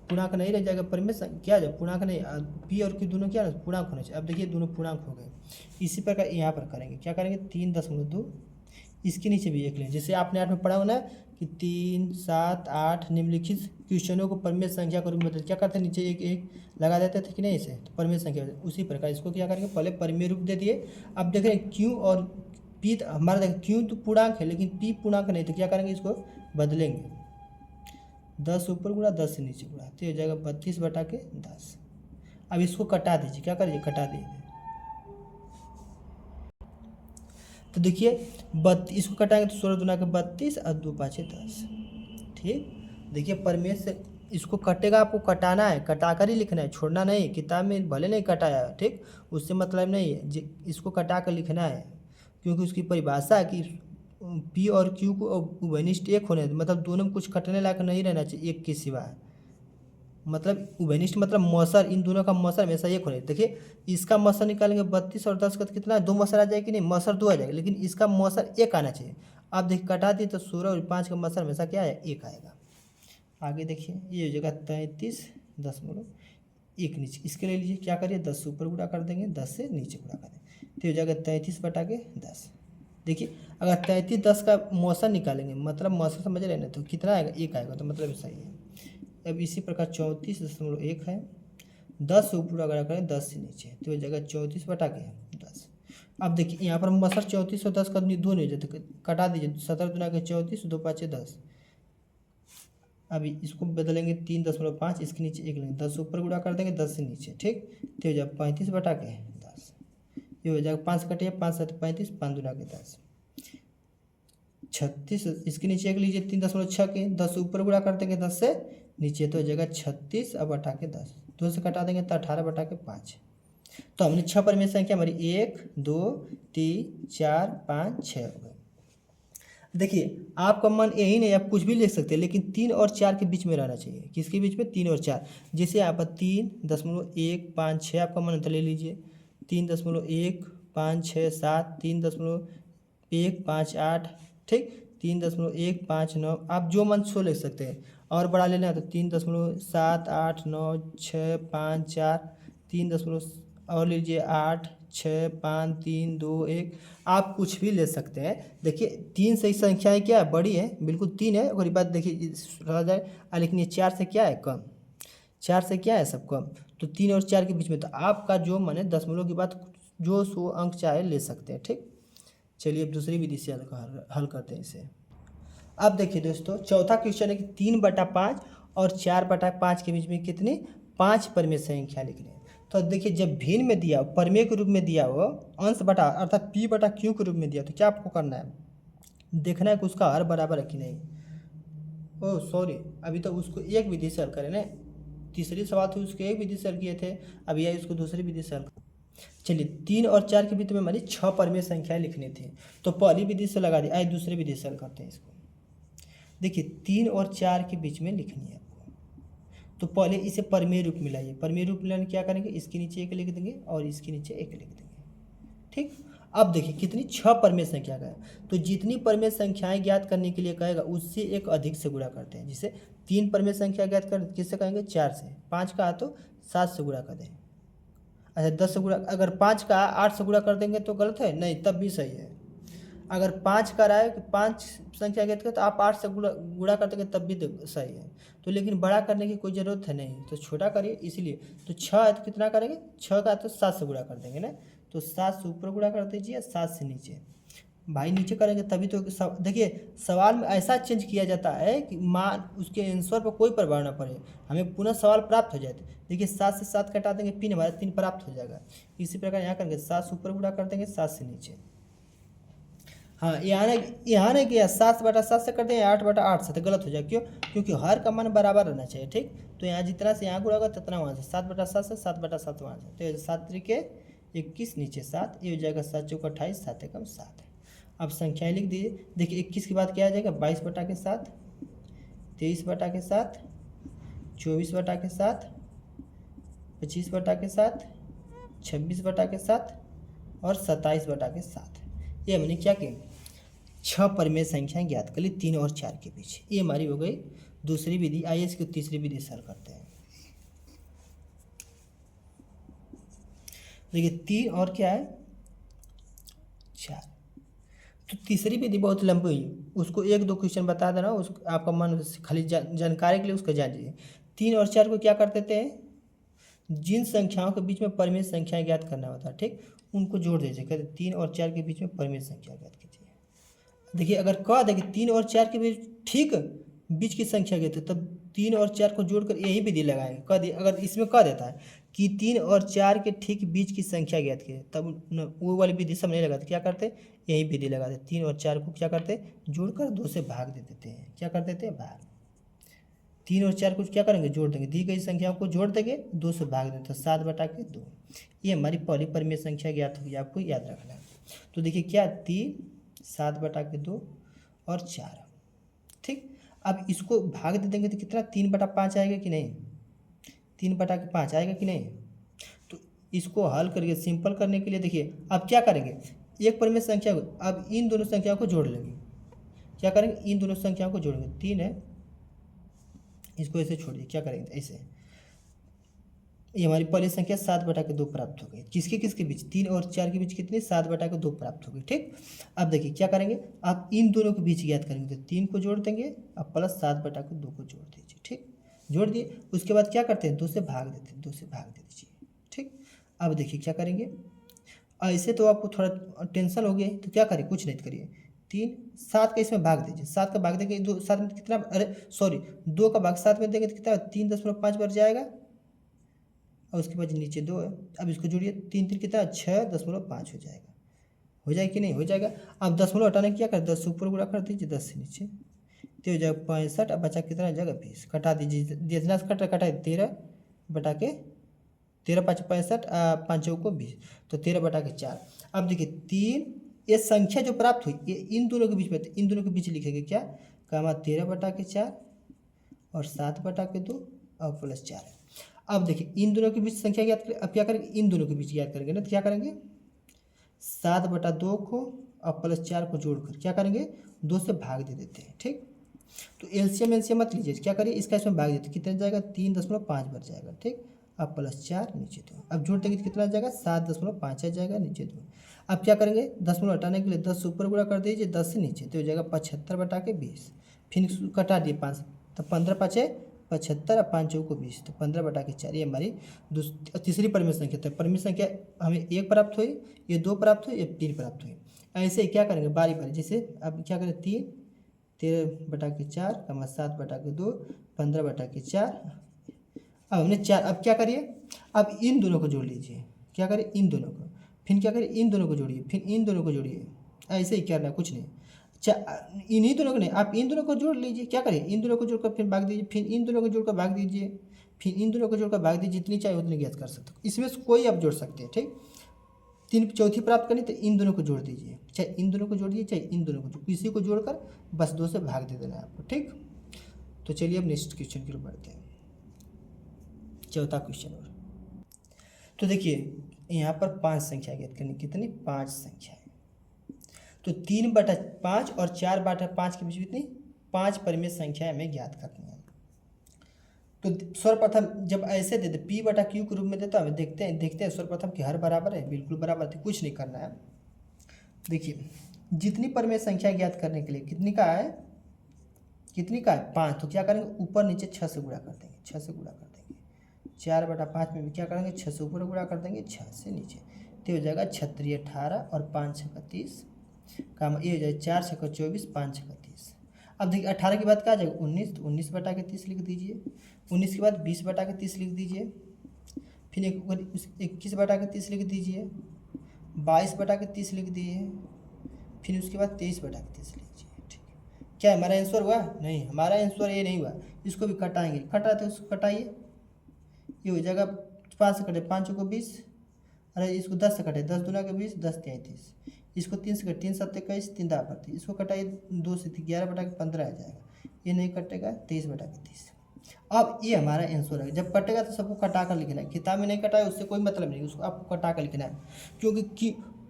पूर्णांक नहीं रह जाएगा। परिमेय संख्या क्या जाए, पूर्णांक नहीं, P और Q दोनों क्या पूर्णांक होना चाहिए। अब देखिए दोनों पूर्णांक हो गए। इसी प्रकार यहाँ पर करेंगे, क्या करेंगे 3.2, इसके नीचे भी 1 लें, जैसे आपने 8 में पढ़ा होना कि 3, 7, 8 निम्नलिखित क्वेश्चनों को परिमेय संख्या के रूप में क्या करते हैं, नीचे 1 लगा देते थे कि नहीं, इसे तो परिमेय संख्या। उसी प्रकार इसको क्या करेंगे, पहले परिमेय रूप दे दिए। अब देख रहे हैं Q और P, हमारा देखिए Q तो पूर्णांक है लेकिन P पूर्णांक नहीं, तो क्या करेंगे, इसको बदलेंगे, 10 ऊपर गुणा 10 से नीचे गुणा, तो हो जाएगा 32/10। अब इसको कटा दीजिए, क्या करिए, कटा दीजिए, तो देखिए इसको कटाएंगे तो 16 दूना के 32 और 2 5 10, ठीक। देखिए परिमेय से इसको कटेगा, आपको कटाना है, कटाकर ही लिखना है, छोड़ना नहीं। किताब में भले नहीं कटाया, ठीक, उससे मतलब नहीं है, इसको कटा कर लिखना है, क्योंकि उसकी परिभाषा है कि P और Q को उभयनिष्ठ एक होने, मतलब दोनों में कुछ कटने लायक नहीं रहना चाहिए एक के सिवा। मतलब उभयनिष्ठ मतलब मौसर, इन दोनों का मौसर हमेशा एक होने। देखिए इसका मौसर निकालेंगे 32 और 10 का कितना है, 2 मौसर आ जाएगी कि नहीं, मौसर 2 आ जाएगा, लेकिन इसका मौसर 1 आना चाहिए। आप देखिए कटा दिए तो 16 और 5 का मौसर हमेशा क्या है, 1 आएगा। आगे देखिए ये हो जाएगा 33.1 नीचे, इसके ले लीजिए क्या करिए 10 से ऊपर गुणा कर देंगे, 10 से नीचे गुणा कर देंगे, तो हो जाएगा 33/10। देखिए अगर 33/10 का मौसर निकालेंगे, मतलब मौसर समझ रहे हैं ना, तो कितना आएगा, 1 आएगा, तो मतलब सही है। अब इसी प्रकार 34.1 है, 10 से ऊपर अगर करें 10 से नीचे, तो हो जाएगा 34/10। अब देखिए यहाँ पर मौसर 34 और 10 का 2 नहीं हो जाते, कटा दीजिए, 17 दूना के 34, 2 5 10। अभी इसको बदलेंगे 3.5, इसके नीचे 1 लेंगे, 10 से ऊपर गुणा कर देंगे, 10 से नीचे, ठीक, तो हो जाएगा 35/10। ये हो जाएगा 5 कटिए, 5 7 35, 5 दूना के 10, 36, इसके नीचे 1 लीजिए 3.6 के, 10 से ऊपर गुणा कर देंगे 10 से नीचे, तो हो जाएगा 36 अब बटा के 10, 2 से कटा देंगे तो 18/5। तो हमने 6 परिमेय संख्या हमारी 1 2 3 4 5 6 हो गए। देखिए आपका मन यही नहीं, आप कुछ भी लिख सकते हैं, लेकिन 3 और 4 के बीच में रहना चाहिए। किसके बीच में, 3 और 4। जैसे यहाँ पर 3.156 आपका मन तो ले लीजिए, 3.156 3.158, ठीक, 3.159, आप जो मन सो लिख सकते हैं। और बड़ा लेना है तो 3.78965 3. और लीजिए 8 6 5 3 2 1, आप कुछ भी ले सकते हैं। देखिए 3 सही संख्याएं क्या है, बड़ी है, बिल्कुल 3 है। और ये बात देखिए रह जाए, लेकिन ये 4 से क्या है, कम, 4 से क्या है सब कम, तो 3 और 4 के बीच में। तो आपका जो मन है दशमलव की बात जो 100 अंक चाहे ले सकते हैं, ठीक। चलिए अब दूसरी विधि से हल करते हैं इसे। अब देखिए दोस्तों चौथा क्वेश्चन है कि 3/5 और 4/5 के बीच में कितनी 5 परिमेय संख्या लिखनी है। तो देखिए जब भिन्न में दिया हो, परिमेय के रूप में दिया हो, अंश बटा अर्थात p/q के रूप में दिया, तो क्या आपको करना है, देखना है कि उसका हर बराबर है कि नहीं। ओह सॉरी, अभी तो उसको एक विधि से हल करें ना, तीसरी सवाल थी उसको एक विधि से हल किए थे, अब यह उसको दूसरी विधि से हल। चलिए 3 और 4 के बीच में हमारी 6 परिमेय संख्याएं लिखनी थी, तो पहली विधि से लगा दी। आइए दूसरी विधि से हल करते हैं इसको। देखिए 3 और 4 के बीच में लिखनी है आपको, तो पहले इसे परिमेय रूप में लाइए। परिमेय रूप में लाने क्या करेंगे, इसके नीचे 1 लिख देंगे और इसके नीचे 1 लिख देंगे, ठीक। अब देखिए कितनी 6 परिमेय संख्या का है, तो जितनी परिमेय संख्याएं ज्ञात करने के लिए कहेगा उससे एक अधिक से गुणा करते हैं। जैसे 3 परिमेय संख्या ज्ञात कर किससे कहेंगे, 4 से, 5 का तो 7 से गुणा कर दें। अच्छा 10 से गुणा, अगर 5 का 8 से गुणा कर देंगे तो गलत है, नहीं तब भी सही है। अगर 5 का रहा है कि 5 संख्या ज्ञात करें तो आप 8 से गुणा कर देंगे तब भी सही है। तो लेकिन बड़ा करने की कोई ज़रूरत है नहीं, तो छोटा करिए इसलिए। तो 6 है तो कितना करेंगे, 6 का तो 7 से गुणा कर देंगे ना, तो 7 से ऊपर गुणा कर दीजिए, 7 से नीचे। भाई नीचे करेंगे तभी तो देखिए सवाल में ऐसा चेंज किया जाता है कि मान उसके आंसर पर कोई प्रभाव ना पड़े, हमें पुनः सवाल प्राप्त हो जाए। देखिए 7 से 7 कटा देंगे, पिन हमारा 3 प्राप्त हो जाएगा। इसी प्रकार यहाँ करेंगे 7 से ऊपर गुणा कर देंगे, 7 से नीचे। हाँ यहाँ नहीं किया 7/7 से करते हैं, 8/8 से, तो गलत हो जाएगा। क्यों, क्योंकि हर का मान बराबर रहना चाहिए, ठीक। तो यहाँ जितना से यहाँ गुणा होगा तितना वहाँ से, 7/7 से 7/7 वहाँ से, तो 7 त्रिके 21 नीचे 7, ये हो जाएगा 7 चौका 28, 7 एकम 7। अब संख्याएं लिख दीजिए। देखिए 21 के बाद क्या आ जाएगा, 22/7, 23/7, 24/7, 25/7, 26/7 और 27/7। ये हमने क्या किया, 6 परिमेय संख्याएं ज्ञात कर ली 3 और 4 के बीच। ये हमारी हो गई दूसरी विधि। आइए इसकी तीसरी विधि से हल करते हैं। देखिए 3 और क्या है 4, तो तीसरी विधि बहुत लंबी हुई, उसको 1-2 क्वेश्चन बता देना, उस आपका मन खाली जानकारी के लिए उसको जान लीजिए। 3 और 4 को क्या कर देते हैं, जिन संख्याओं के बीच में परिमेय संख्या ज्ञात करना होता है, ठीक, उनको जोड़ दीजिए। कहते 3 और 4 के बीच में परिमेय संख्या ज्ञात कीजिए। देखिए अगर कह दे कि 3 और 4 के बीच, ठीक, बीच की संख्या ज्ञात है, तब 3 और 4 को जोड़कर यही विधि लगाएंगे। कह दिए अगर इसमें कह देता है कि 3 और 4 के ठीक बीच की संख्या ज्ञात कीजिए, तब वो वाली विधि सब नहीं लगाते, क्या करते, यही विधि लगाते। 3 और 4 को क्या करते, जोड़कर 2 से भाग दे देते हैं। क्या कर देते हैं, भाग। 3 और 4 को क्या करेंगे, जोड़ देंगे, दी गई संख्याओं को जोड़ देंगे, 2 से भाग देते हैं, 7/2। ये हमारी पहली परिमेय संख्या ज्ञात होगी, आपको याद रखना है। तो देखिए क्या 3, 7/2 और 4, ठीक। अब इसको भाग दे देंगे तो कितना 3/5 आएगा कि नहीं, 3/5 आएगा कि नहीं। तो इसको हल करके सिंपल करने के लिए देखिए अब क्या करेंगे, एक परिमेय संख्या को अब इन दोनों संख्याओं को जोड़ लेंगे। क्या करेंगे, इन दोनों संख्याओं को जोड़ेंगे। 3 है, इसको ऐसे छोड़िए, क्या करेंगे ऐसे, ये हमारी पहली संख्या 7/2 प्राप्त हो गई। किसके किसके बीच, 3 और 4 के बीच कितनी, 7/2 प्राप्त हो गई। ठीक, अब देखिए क्या करेंगे, आप इन दोनों के बीच ज्ञात करेंगे तो 3 को जोड़ देंगे और प्लस 7/2 को जोड़ दीजिए। ठीक, जोड़ दिए, उसके बाद क्या करते हैं, 2 से भाग देते हैं, 2 से भाग दे दीजिए। ठीक, अब देखिए क्या करेंगे, ऐसे तो आपको थोड़ा टेंशन हो गया, तो क्या करिए, कुछ नहीं करिए, 3 7 का इसमें भाग दीजिए, 7 का भाग देंगे 2 7 में कितना, अरे सॉरी 2 का भाग 7 में देंगे तो कितना, 3.5 बढ़ जाएगा और उसके बाद नीचे 2 है। अब इसको जोड़िए, 3 3 कितना, 6.5 हो जाएगा। हो जाएगा कि नहीं, हो जाएगा। अब 10 हटाने क्या कर, 10 से ऊपर गुणा कर दीजिए, 10 से नीचे, तो हो जाएगा 65। अब बचा कितना जगह 20, कटा दीजिए, जितना से कटा 13 5 65, 5 को 20, तो 13/4। अब देखिए 3, ये संख्या जो प्राप्त हुई ये इन दोनों के बीच में, इन दोनों के बीच लिखेंगे क्या, कामा 13/4 और 7/2 और प्लस 4 है। अब देखिए इन दोनों के बीच संख्या ज्ञात करें, अब क्या करेंगे, इन दोनों के बीच ज्ञात करेंगे ना, तो क्या करेंगे, 7/2 को और प्लस 4 को जोड़कर क्या करेंगे, 2 से भाग दे देते हैं। ठीक, तो एलसीएम एलसीएम मत लीजिए, क्या करिए, इसका इसमें भाग देते, कितना जाएगा, 3.5 बढ़ जाएगा। ठीक, अब प्लस 4 नीचे 2, अब जोड़ देंगे तो कितना आ जाएगा, 7.5 आ जाएगा, नीचे 2। अब क्या करेंगे, 10 हटाने के लिए 10 से ऊपर गुणा कर दीजिए, 10 से नीचे, तो हो जाएगा 75/20, फिर कटा दिए 5, तो 15 5 75 और 5 को 20, तो 15/4। ये हमारी तीसरी परिमेय संख्या। तो परिमेय संख्या हमें 1 प्राप्त हुई, ये 2 प्राप्त हुई, ये 3 प्राप्त हुई। ऐसे ही क्या करेंगे बारी बारी, जैसे अब क्या करें, 13/4 कमा 7/2 15/4। अब हमने 4, अब क्या करिए, अब इन दोनों को जोड़ लीजिए, क्या करें, इन दोनों को, फिर क्या करें, इन दोनों को जोड़िए, फिर इन दोनों को जोड़िए, ऐसे ही करना, कुछ नहीं। इन्हीं दोनों को नहीं, आप इन दोनों को जोड़ लीजिए, क्या करिए, इन दोनों को जोड़कर फिर भाग दीजिए, फिर इन दोनों को जोड़कर भाग दीजिए, फिर इन दोनों को जोड़कर भाग दीजिए, जितनी चाहे उतनी ज्ञात कर सकते हो। इसमें से कोई आप जोड़ सकते हैं। ठीक, 3 चौथी प्राप्त करनी तो इन दोनों को जोड़ दीजिए, चाहे इन दोनों को जोड़िए चाहे इन दोनों को, किसी को जोड़कर बस 2 से भाग दे देना है आपको। ठीक, तो चलिए अब नेक्स्ट क्वेश्चन की ओर बढ़ते हैं, चौथा क्वेश्चन। और तो देखिए यहाँ पर 5 संख्या ज्ञात करनी, कितनी, 5 संख्या है। तो 3/5 और 4/5 के बीच कितनी, 5 परिमेय संख्या हमें ज्ञात करनी है। तो सर्वप्रथम जब ऐसे दे दे P/Q के रूप में देता हमें, देखते हैं सर्वप्रथम कि हर बराबर है, बिल्कुल बराबर थे, कुछ नहीं करना है। देखिए जितनी परिमेय संख्या ज्ञात करने के लिए कितनी का है, 5, तो क्या करेंगे, ऊपर नीचे 6 से गुणा कर देंगे, 6 से गुणा कर देंगे। 4/5 में भी क्या करेंगे, 6 से ऊपर गुणा कर देंगे, 6 से नीचे, तो हो जाएगा 36 18 और 5 6 30, काम ये हो जाएगा 4 6 24 5 6 30। अब देखिए 18 के बाद क्या आ जाएगा, 19, तो 19/30 लिख दीजिए। 19 के बाद 20/30 लिख दीजिए, फिर 21/30 लिख दीजिए, 22/30 लिख दीजिए, फिर उसके बाद 23/30 लीजिए। ठीक, क्या हमारा आंसर हुआ, नहीं, हमारा आंसर ये नहीं हुआ, इसको भी कटाएंगे, कट रहा था उसको कटाइए, ये हो जाएगा 5 से कटे 5 को 20, अरे इसको 10 से कटे 10 दूना के 20, 10 33, इसको 3 से कटे 3 7 21, 3 10 32, इसको कटाइए 2 से 11/15 आ जाएगा, ये नहीं कटेगा 23/30। अब ये हमारा आंसर है। जब कटेगा तो सबको कटा कर लिखना है, किताब में नहीं कटा है उससे कोई मतलब नहीं, उसको आपको कटा कर लिखना है, क्योंकि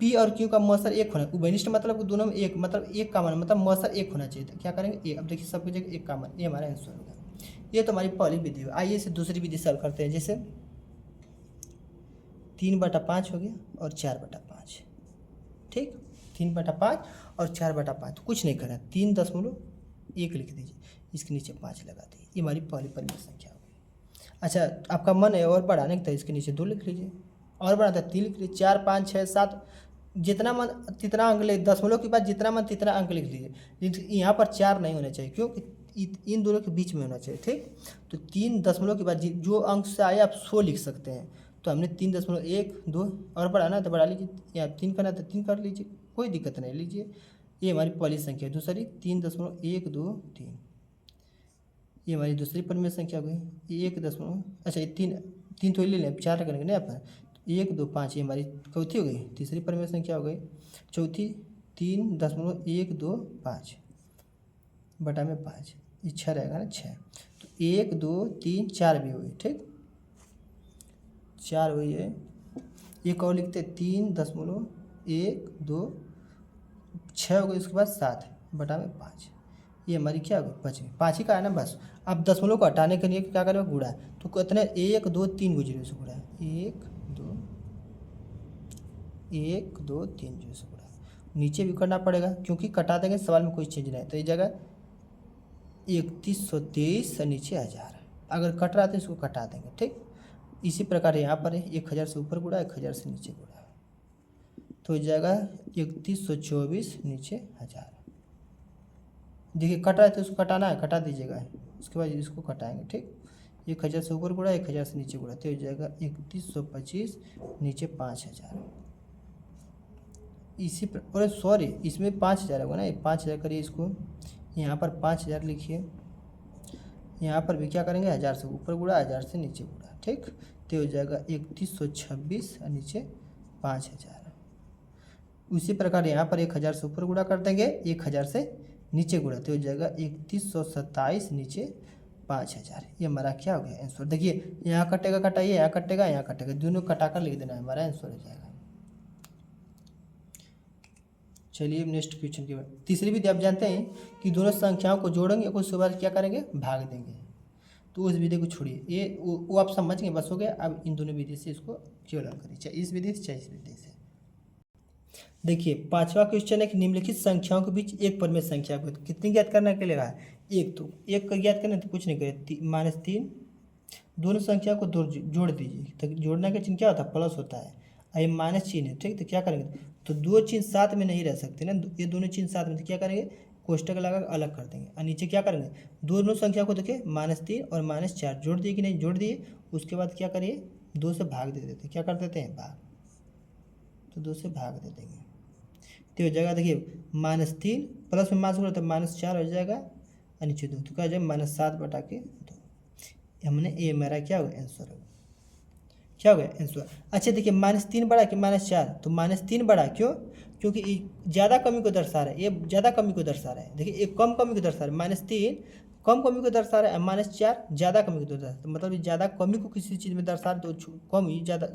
P और Q का मौसर एक होना, उभयनिष्ठ मतलब दोनों में एक, मतलब एक कामन, मतलब मौसर एक होना चाहिए। तो क्या करेंगे, एक, अब देखिए सबकी जगह एक कामन, ये हमारा आंसर होगा। ये तो हमारी पहली विधि है। आइए इसे दूसरी विधि सॉल्व करते हैं, जैसे 3/5 हो गया और 4/5। ठीक, 3/5 और 4/5, तो कुछ नहीं करना, 3.1 लिख दीजिए, इसके नीचे 5 लगा दीजिए, ये हमारी पहली परिमेय संख्या हो गई। अच्छा आपका मन है और बढ़ाने का, इसके नीचे 2 लिख लीजिए, और बढ़ाता 3 लिख लीजिए, 4 5 6 7, जितना मन तितना अंक ले, दशमलव के बाद जितना मन तितना अंक लिख लीजिए। यहाँ पर 4 नहीं होना चाहिए, क्यों, इन दोनों के बीच में होना चाहिए। ठीक, तो 3 दशमलव के बाद जो अंक से आए आप 100 लिख सकते हैं, तो हमने 3.1 2 और बढ़ाना तो बढ़ा लीजिए, या 3 करना तो 3 कर लीजिए, कोई दिक्कत नहीं, लीजिए। ये हमारी पहली संख्या है। दूसरी 3.1 2 3, ये हमारी दूसरी परिमेय संख्या हो गई। 1 दशमलव, अच्छा ये 3 तो ले लें, 4 करेंगे ना अपन, 1 2 5, ये हमारी चौथी हो गई, तीसरी परिमेय संख्या हो गई। चौथी 3.1 2 5 बटा में 5, ये 6 रहेगा ना, 6, तो 1 2 3 4 भी हो गई। ठीक, 4 वही है, एक और लिखते 3.126 हो गई, उसके बाद 7 बटा में 5, ये हमारी क्या होगी 5वीं, 5 ही का है ना बस। अब दशमलव को हटाने के लिए क्या करेंगे, गुणा, तो कितने 1 2 3 को 0 से गुणा, 1 2 3 0 से गुणा, नीचे भी करना पड़ेगा क्योंकि कटा देंगे, सवाल में कोई चेंज नहीं है, तो ये जगह 3123 और नीचे 1000, अगर कट रहा है तो इसको कटा देंगे, ठीक। इसी प्रकार यहाँ पर है 1000 से ऊपर गुणा, 1000 से नीचे गुणा, तो इस जगह 3124 नीचे 1000। देखिए कट रहा है तो इसको कटाना है, कटा दीजिएगा, उसके बाद इसको कटाएंगे, ठीक। 1000 से ऊपर गुणा, 1000 से नीचे गुणा, तो इस जगह 3125 नीचे 5000। इसी पर, अरे सॉरी, इसमें 5000 होगा ना, ये 5000 करिए, इसको यहाँ पर 5000 लिखिए, यहाँ पर भी क्या करेंगे 1000 से ऊपर गुणा, 1000 से नीचे गुणा, ठीक। तो हो जाएगा 3126 और नीचे 5000। उसी प्रकार यहाँ पर 1000 से ऊपर गुणा कर देंगे, 1000 से नीचे गुणा, तो हो जाएगा 3127 नीचे 5000। ये हमारा क्या हो गया आंसर। देखिए यहाँ कटेगा, कटाइए, यहाँ कटेगा, यहाँ कटेगा, दोनों कटाकर लिख देना है, हमारा आंसर हो जाएगा। चलिए नेक्स्ट क्वेश्चन के बाद, तीसरी विधि आप जानते हैं कि दोनों संख्याओं को जोड़ेंगे, कुछ उसके बाद क्या करेंगे, भाग देंगे, तो उस विधि को छोड़िए, ये वो आप समझ गए, बस हो गया। अब इन दोनों विधि से इसको केवल करिए, चाहे इस विधि से चाहे इस विधि से। देखिए 5वां क्वेश्चन है कि निम्नलिखित संख्याओं के बीच एक परिमेय संख्या को कितनी ज्ञात करने के लिए रहा है, एक, तो एक का ज्ञात करना तो कुछ नहीं करे, -3, दोनों संख्या को जोड़ दीजिए, तो जोड़ने का चिन्ह क्या होता है, प्लस होता है, और ये माइनस चिन्ह है, ठीक। तो क्या करेंगे, तो दो चिन्ह साथ में नहीं रह सकते ना, ये दोनों चिन्ह साथ में, तो क्या करेंगे, कोष्टक लगा अलग कर देंगे, और नीचे क्या करेंगे, दोनों संख्या को देखिए -3 और -4 जोड़ दिए कि नहीं, जोड़ दिए, उसके बाद क्या करिए 2 से भाग दे देते, क्या कर देते हैं, भाग, तो 2 से भाग दे देंगे, तो जगह देखिए -3 प्लस में मास तो -4 हो जाएगा, और नीचे 2, तो क्या हो जाएगा -7 बटा के 2, हमने ये मेरा क्या होगा आंसर होगा, क्या हो गया आंसर। अच्छा देखिए -3 बड़ा कि -4, तो -3 बड़ा, क्यों, क्योंकि ज़्यादा कमी को दर्शा रहा है, ये ज़्यादा कमी को दर्शा रहा है, देखिए एक कम कमी को दर्शा रहा है, -3 कम कमी को दर्शा रहा है, -4 ज़्यादा कमी को दर्शा रहा है, तो मतलब ज़्यादा कमी को किसी चीज़ में दर्शा रहा है तो कम ही ज़्यादा,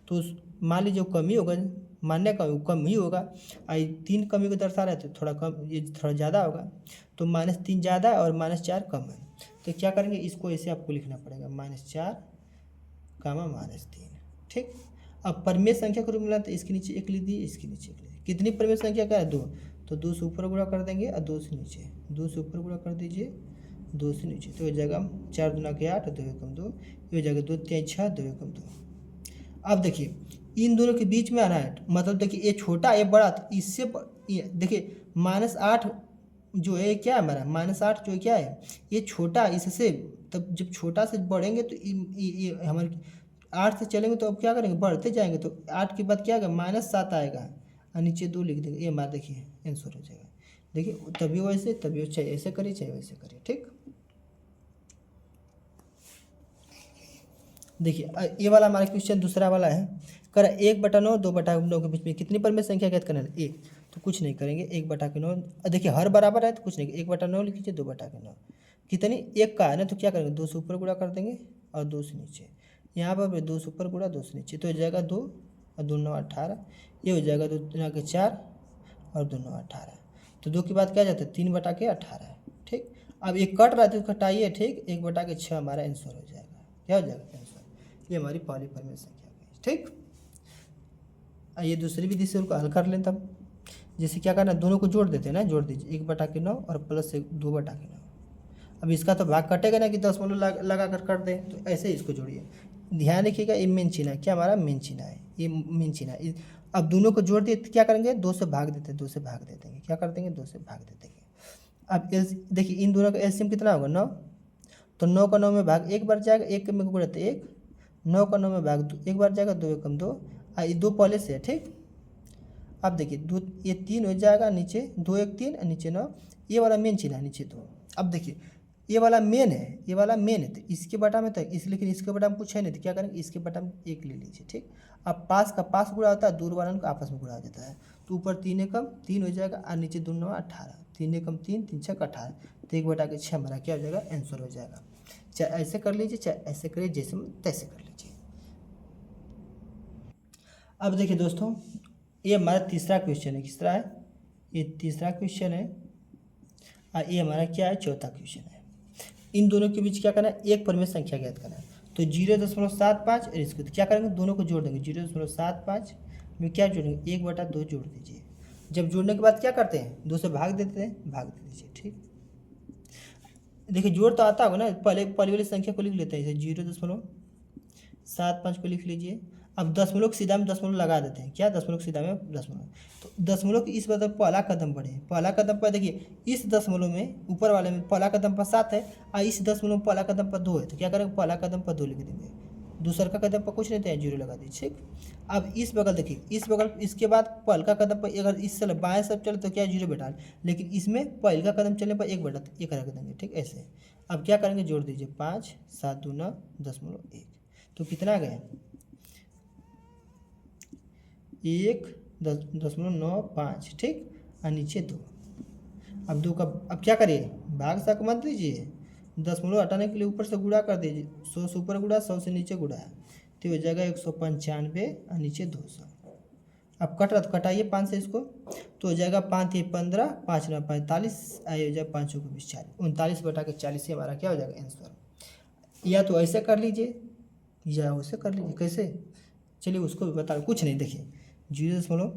तो मान लीजिए कम ही होगा, मानने का कम ही होगा, और 3 कमी को दर्शा रहा है तो थोड़ा कम, ये थोड़ा ज़्यादा होगा, तो -3 ज़्यादा और -4 कम है, तो क्या करेंगे, इसको ऐसे आपको लिखना पड़ेगा, -4 -3, ठीक। अब परिमेय संख्या को रूप मिला तो इसके नीचे 1 लिख दिए, इसके नीचे 1 लिख दिए, कितनी परिमेय संख्या का है 2, तो 2 से ऊपर गुणा कर देंगे और 2 से नीचे, 2 से ऊपर गुणा कर दीजिए, 2 से नीचे, तो हो जाएगा 4 दूना के 8, 2 एकम 2, ये हो जाएगा 2 3 6, 2 एकम 2। अब देखिए इन दोनों के बीच में आना है, मतलब देखिए ये छोटा ये बड़ा, तो इससे देखिए -8 जो है क्या है हमारा, -8 जो है क्या है, ये छोटा, इससे तब जब छोटा से बढ़ेंगे तो ये हमारे 8 से चलेंगे तो अब क्या करेंगे, बढ़ते जाएंगे, तो 8 के बाद क्या आएगा -7 आएगा, और नीचे 2 लिख देंगे, ये हमारा देखिए आंसर हो जाएगा। देखिए तभी वैसे, तभी चाहे ऐसे करिए चाहे वैसे करिए, ठीक। देखिए ये वाला हमारा क्वेश्चन दूसरा वाला है, कर 1/9 2/9 के बीच में कितनी परिमेय संख्या ज्ञात करना है, 1, तो कुछ नहीं करेंगे, 1/9, देखिए हर बराबर है तो कुछ नहीं, 1/9 लिख लीजिए, 2/9 कितनी, 1 का है ना, तो क्या करेंगे 2 से ऊपर गुणा कर देंगे और 2 से नीचे, यहाँ पर 2 से ऊपर गुणा 2 से नीचे, तो हो जाएगा 2 और 2 9 18, ये हो जाएगा 2 दूना के 4 और 2 9 18, तो 2 के बाद क्या जाता है 3/18, ठीक। अब एक कट रहा है तो कटाइए, ठीक, 1/6 हमारा आंसर हो जाएगा, क्या हो जाएगा आंसर, ये हमारी पहली परिमेय संख्या गई, ठीक। ये दूसरी विधि से उनको हल कर लें, तब जैसे क्या करना, दोनों को जोड़ देते हैं ना, जोड़ दीजिए 1/9 और प्लस 2/9, अब इसका तो भाग कटेगा ना कि 10 लगा कर कर दें, तो ऐसे ही इसको जोड़िए, ध्यान रखिएगा ये मेन चिन्ह है, क्या हमारा मेन चिन्ह है, ये मेन चिन्ह है। अब दोनों को जोड़ दिए तो क्या करेंगे, 2 से भाग देते हैं, 2 से भाग दे देंगे, क्या कर देंगे 2 से भाग दे देंगे। अब देखिए इन दोनों का एलसीएम कितना होगा 9, तो 9 का 9 में भाग 1 बार जाएगा, 1 में गुणा तो 1, 9 का 9 में भाग 1 बार जाएगा, 2 एकम 2, ये 2 पहले से है, ठीक। अब देखिए 2 ये 3 हो जाएगा, नीचे 2 1 3 और नीचे 9, ये वाला मेन चिन्ह है नीचे 2। अब देखिए ये वाला मेन है, ये वाला मेन है, तो इसके बटा में तो इस, लेकिन इसके बटा में कुछ है नहीं, तो क्या करेंगे इसके बटा में 1 ले लीजिए, ठीक। अब पास का पास गुणा होता है, दूर वाला का आपस में गुणा हो जाता है, तो ऊपर 3 एकम 3 हो जाएगा और नीचे 2 9 18, 3 एकम 3 3 6 18, तो 1/6 हमारा क्या हो जाएगा आंसर हो जाएगा। चाहे ऐसे कर लीजिए चाहे ऐसे करिए, जैसे तैसे कर लीजिए। अब देखिए दोस्तों, ये हमारा तीसरा क्वेश्चन है। किस तरह है? ये तीसरा क्वेश्चन है और ये हमारा क्या है? चौथा क्वेश्चन है। इन दोनों के बीच क्या करना है? एक परिमेय संख्या ज्ञात करना है। तो 0.75 और इसको तो क्या करेंगे? दोनों को जोड़ देंगे। 0.75 में क्या जोड़ेंगे? 1/2 जोड़ दीजिए। जब जोड़ने के बाद क्या करते हैं? 2 से भाग देते हैं, भाग दे दीजिए। ठीक, देखिए जोड़ तो आता होगा ना। पहले पहली वाली संख्या को लिख लेते हैं, जैसे 0.75 को लिख लीजिए। अब दशमलव के सीधा में दशमलव लगा देते हैं। क्या? दशमलव के सीधा में दशमलव। तो दशमलव की इस मतलब पहला कदम बढ़े, पहला कदम पर देखिए इस दशमलव में ऊपर वाले में पहला कदम पर 7 है और इस दशमलव में पहला कदम पर 2 है। तो क्या करेंगे? पहला कदम पर 2 लिख देंगे, दूसरा का कदम पर कुछ नहीं था, 0 लगा दीजिए। ठीक, अब इस बगल देखिए, इस बगल इसके बाद पहल का कदम पर अगर इस चले बाएं सब चले तो क्या? 0 बैठा, लेकिन इसमें पहल का कदम चलने पर 1/1 रख देंगे। ठीक, ऐसे। अब क्या करेंगे? जोड़ दीजिए। 5 7 2 9 0.1। तो कितना गए? 1.95। ठीक, और नीचे 2। अब 2 का अब क्या करिए? भाग सक मत दीजिए, दशमलव हटाने के लिए ऊपर से गुणा कर दीजिए। 100 से ऊपर गुणा, 100 से नीचे गुणा, तो हो जाएगा 195 और नीचे 200। अब कट रहा तो कटाइए 5 से इसको, तो हो जाएगा 5 ये 15, 5 9 45, आइए हो जाएगा 5 को 20 40, 39/40 से हमारा क्या हो जाएगा? आंसर। या तो ऐसे कर लीजिए या वैसे कर लीजिए। कैसे? चलिए उसको भी बता, कुछ नहीं। देखिए 0.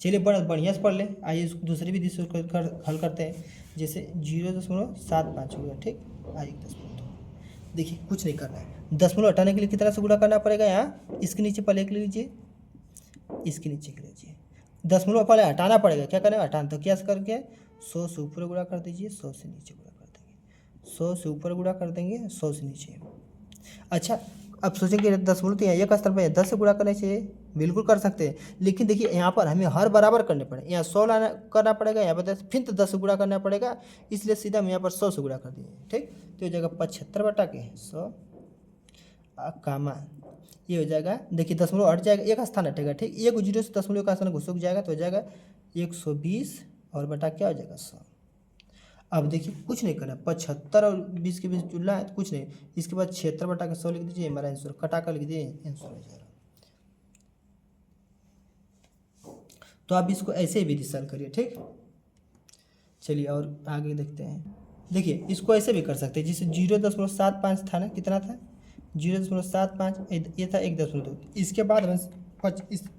चलिए बड़ा बढ़िया से पढ़ लें। आइए इसको दूसरे भी दिशा हल करते हैं। जैसे 0.75 हो गया। ठीक, आइए 10 देखिए कुछ नहीं करना है। दशमलव हटाने के लिए कितना से गुणा करना पड़ेगा? यहाँ इसके नीचे पहले एक ले लीजिए, इसके नीचे एक लीजिए। दशमलव पहले हटाना पड़ेगा। क्या करें? हटाना। तो क्या करके 100 से ऊपर गुणा कर दीजिए, 100 से नीचे गुणा कर देंगे। 100 से ऊपर गुणा कर देंगे, 100 से नीचे। अच्छा, अब सोचेंगे दशमलव तो यहाँ एक स्तर पर 10 से गुणा करना चाहिए, बिल्कुल कर सकते हैं। लेकिन देखिए यहाँ पर हमें हर बराबर करने पड़े। यहाँ 100 लाना करना पड़ेगा, यहाँ पर 10, फिर तो 10 से गुणा करना पड़ेगा, इसलिए सीधा हम यहाँ पर 100 से गुणा कर दिए। ठीक, तो ये जगह 75/100 कामा ये हो जाएगा। देखिए दशमलव हट जाएगा, एक स्थान हटेगा। ठीक, एक 0 से दशमलव का स्थान घुसुक जाएगा, तो हो जाएगा 120 और बटा क्या हो जाएगा? 100। अब देखिए कुछ नहीं करना, 75 और 20 के बीच चुनना है तो कुछ नहीं। इसके बाद 76/100 लिख दीजिए, हमारा आंसर कटा कर लिख दीजिए, आंसर हो जाएगा। तो आप इसको ऐसे भी सॉल्व करिए। ठीक, चलिए और आगे देखते हैं। देखिए इसको ऐसे भी कर सकते हैं, जैसे 0.75 था ना, कितना था? 0.75 ये था 1.2। इसके बाद हमें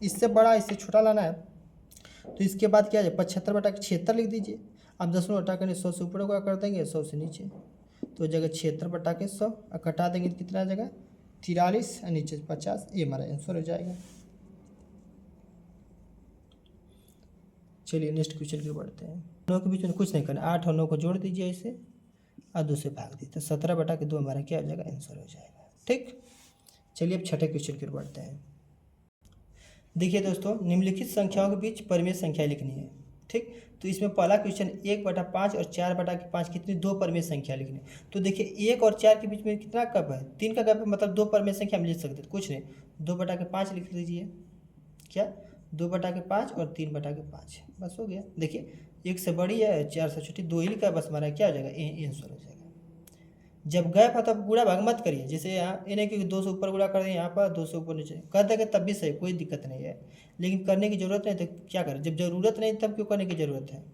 इससे बड़ा इससे छोटा लाना है, तो इसके बाद क्या है? 75/76 लिख दीजिए। अब दशमलव हटा कर 100 से ऊपर का कर देंगे, 100 से नीचे, तो जगह 76/100 और कटा देंगे तो कितना जगह? 43 और नीचे 50। ये हमारा आंसर हो जाएगा। चलिए नेक्स्ट क्वेश्चन की बढ़ते हैं। 9 के बीच में कुछ नहीं करना, 8 और 9 को जोड़ दीजिए ऐसे और 2 से भाग दीजिए, तो 17/2 हमारा क्या हो जाएगा? आंसर हो जाएगा। ठीक, चलिए अब छठे क्वेश्चन की बढ़ते हैं। देखिए दोस्तों, निम्नलिखित संख्याओं के बीच परिमेय संख्या लिखनी है। ठीक, तो इसमें पहला क्वेश्चन 1/5 और 4/5 कितनी? 2 परिमेय संख्या लिखनी है। तो देखिए 1 और 4 के बीच में कितना गैप है? 3 का गैप है, मतलब 2 परिमेय संख्या हम लिख सकते हैं। कुछ नहीं, 2/5 लिख लीजिए। क्या? 2/5 और 3/5, बस हो गया। देखिए 1 से बड़ी है, 4 से छोटी, 2 ही लिखा है, बस हमारा क्या हो जाएगा? आंसर हो जाएगा। जब गैप है तब गुणा भाग मत करिए। जैसे यहाँ ये नहीं कि 2 से ऊपर गुणा कर दें, यहाँ पर 2 से ऊपर नीचे कर देंगे तब भी सही, कोई दिक्कत नहीं है। लेकिन करने की ज़रूरत नहीं तो क्या करें? जब ज़रूरत नहीं तब क्यों करने की ज़रूरत है?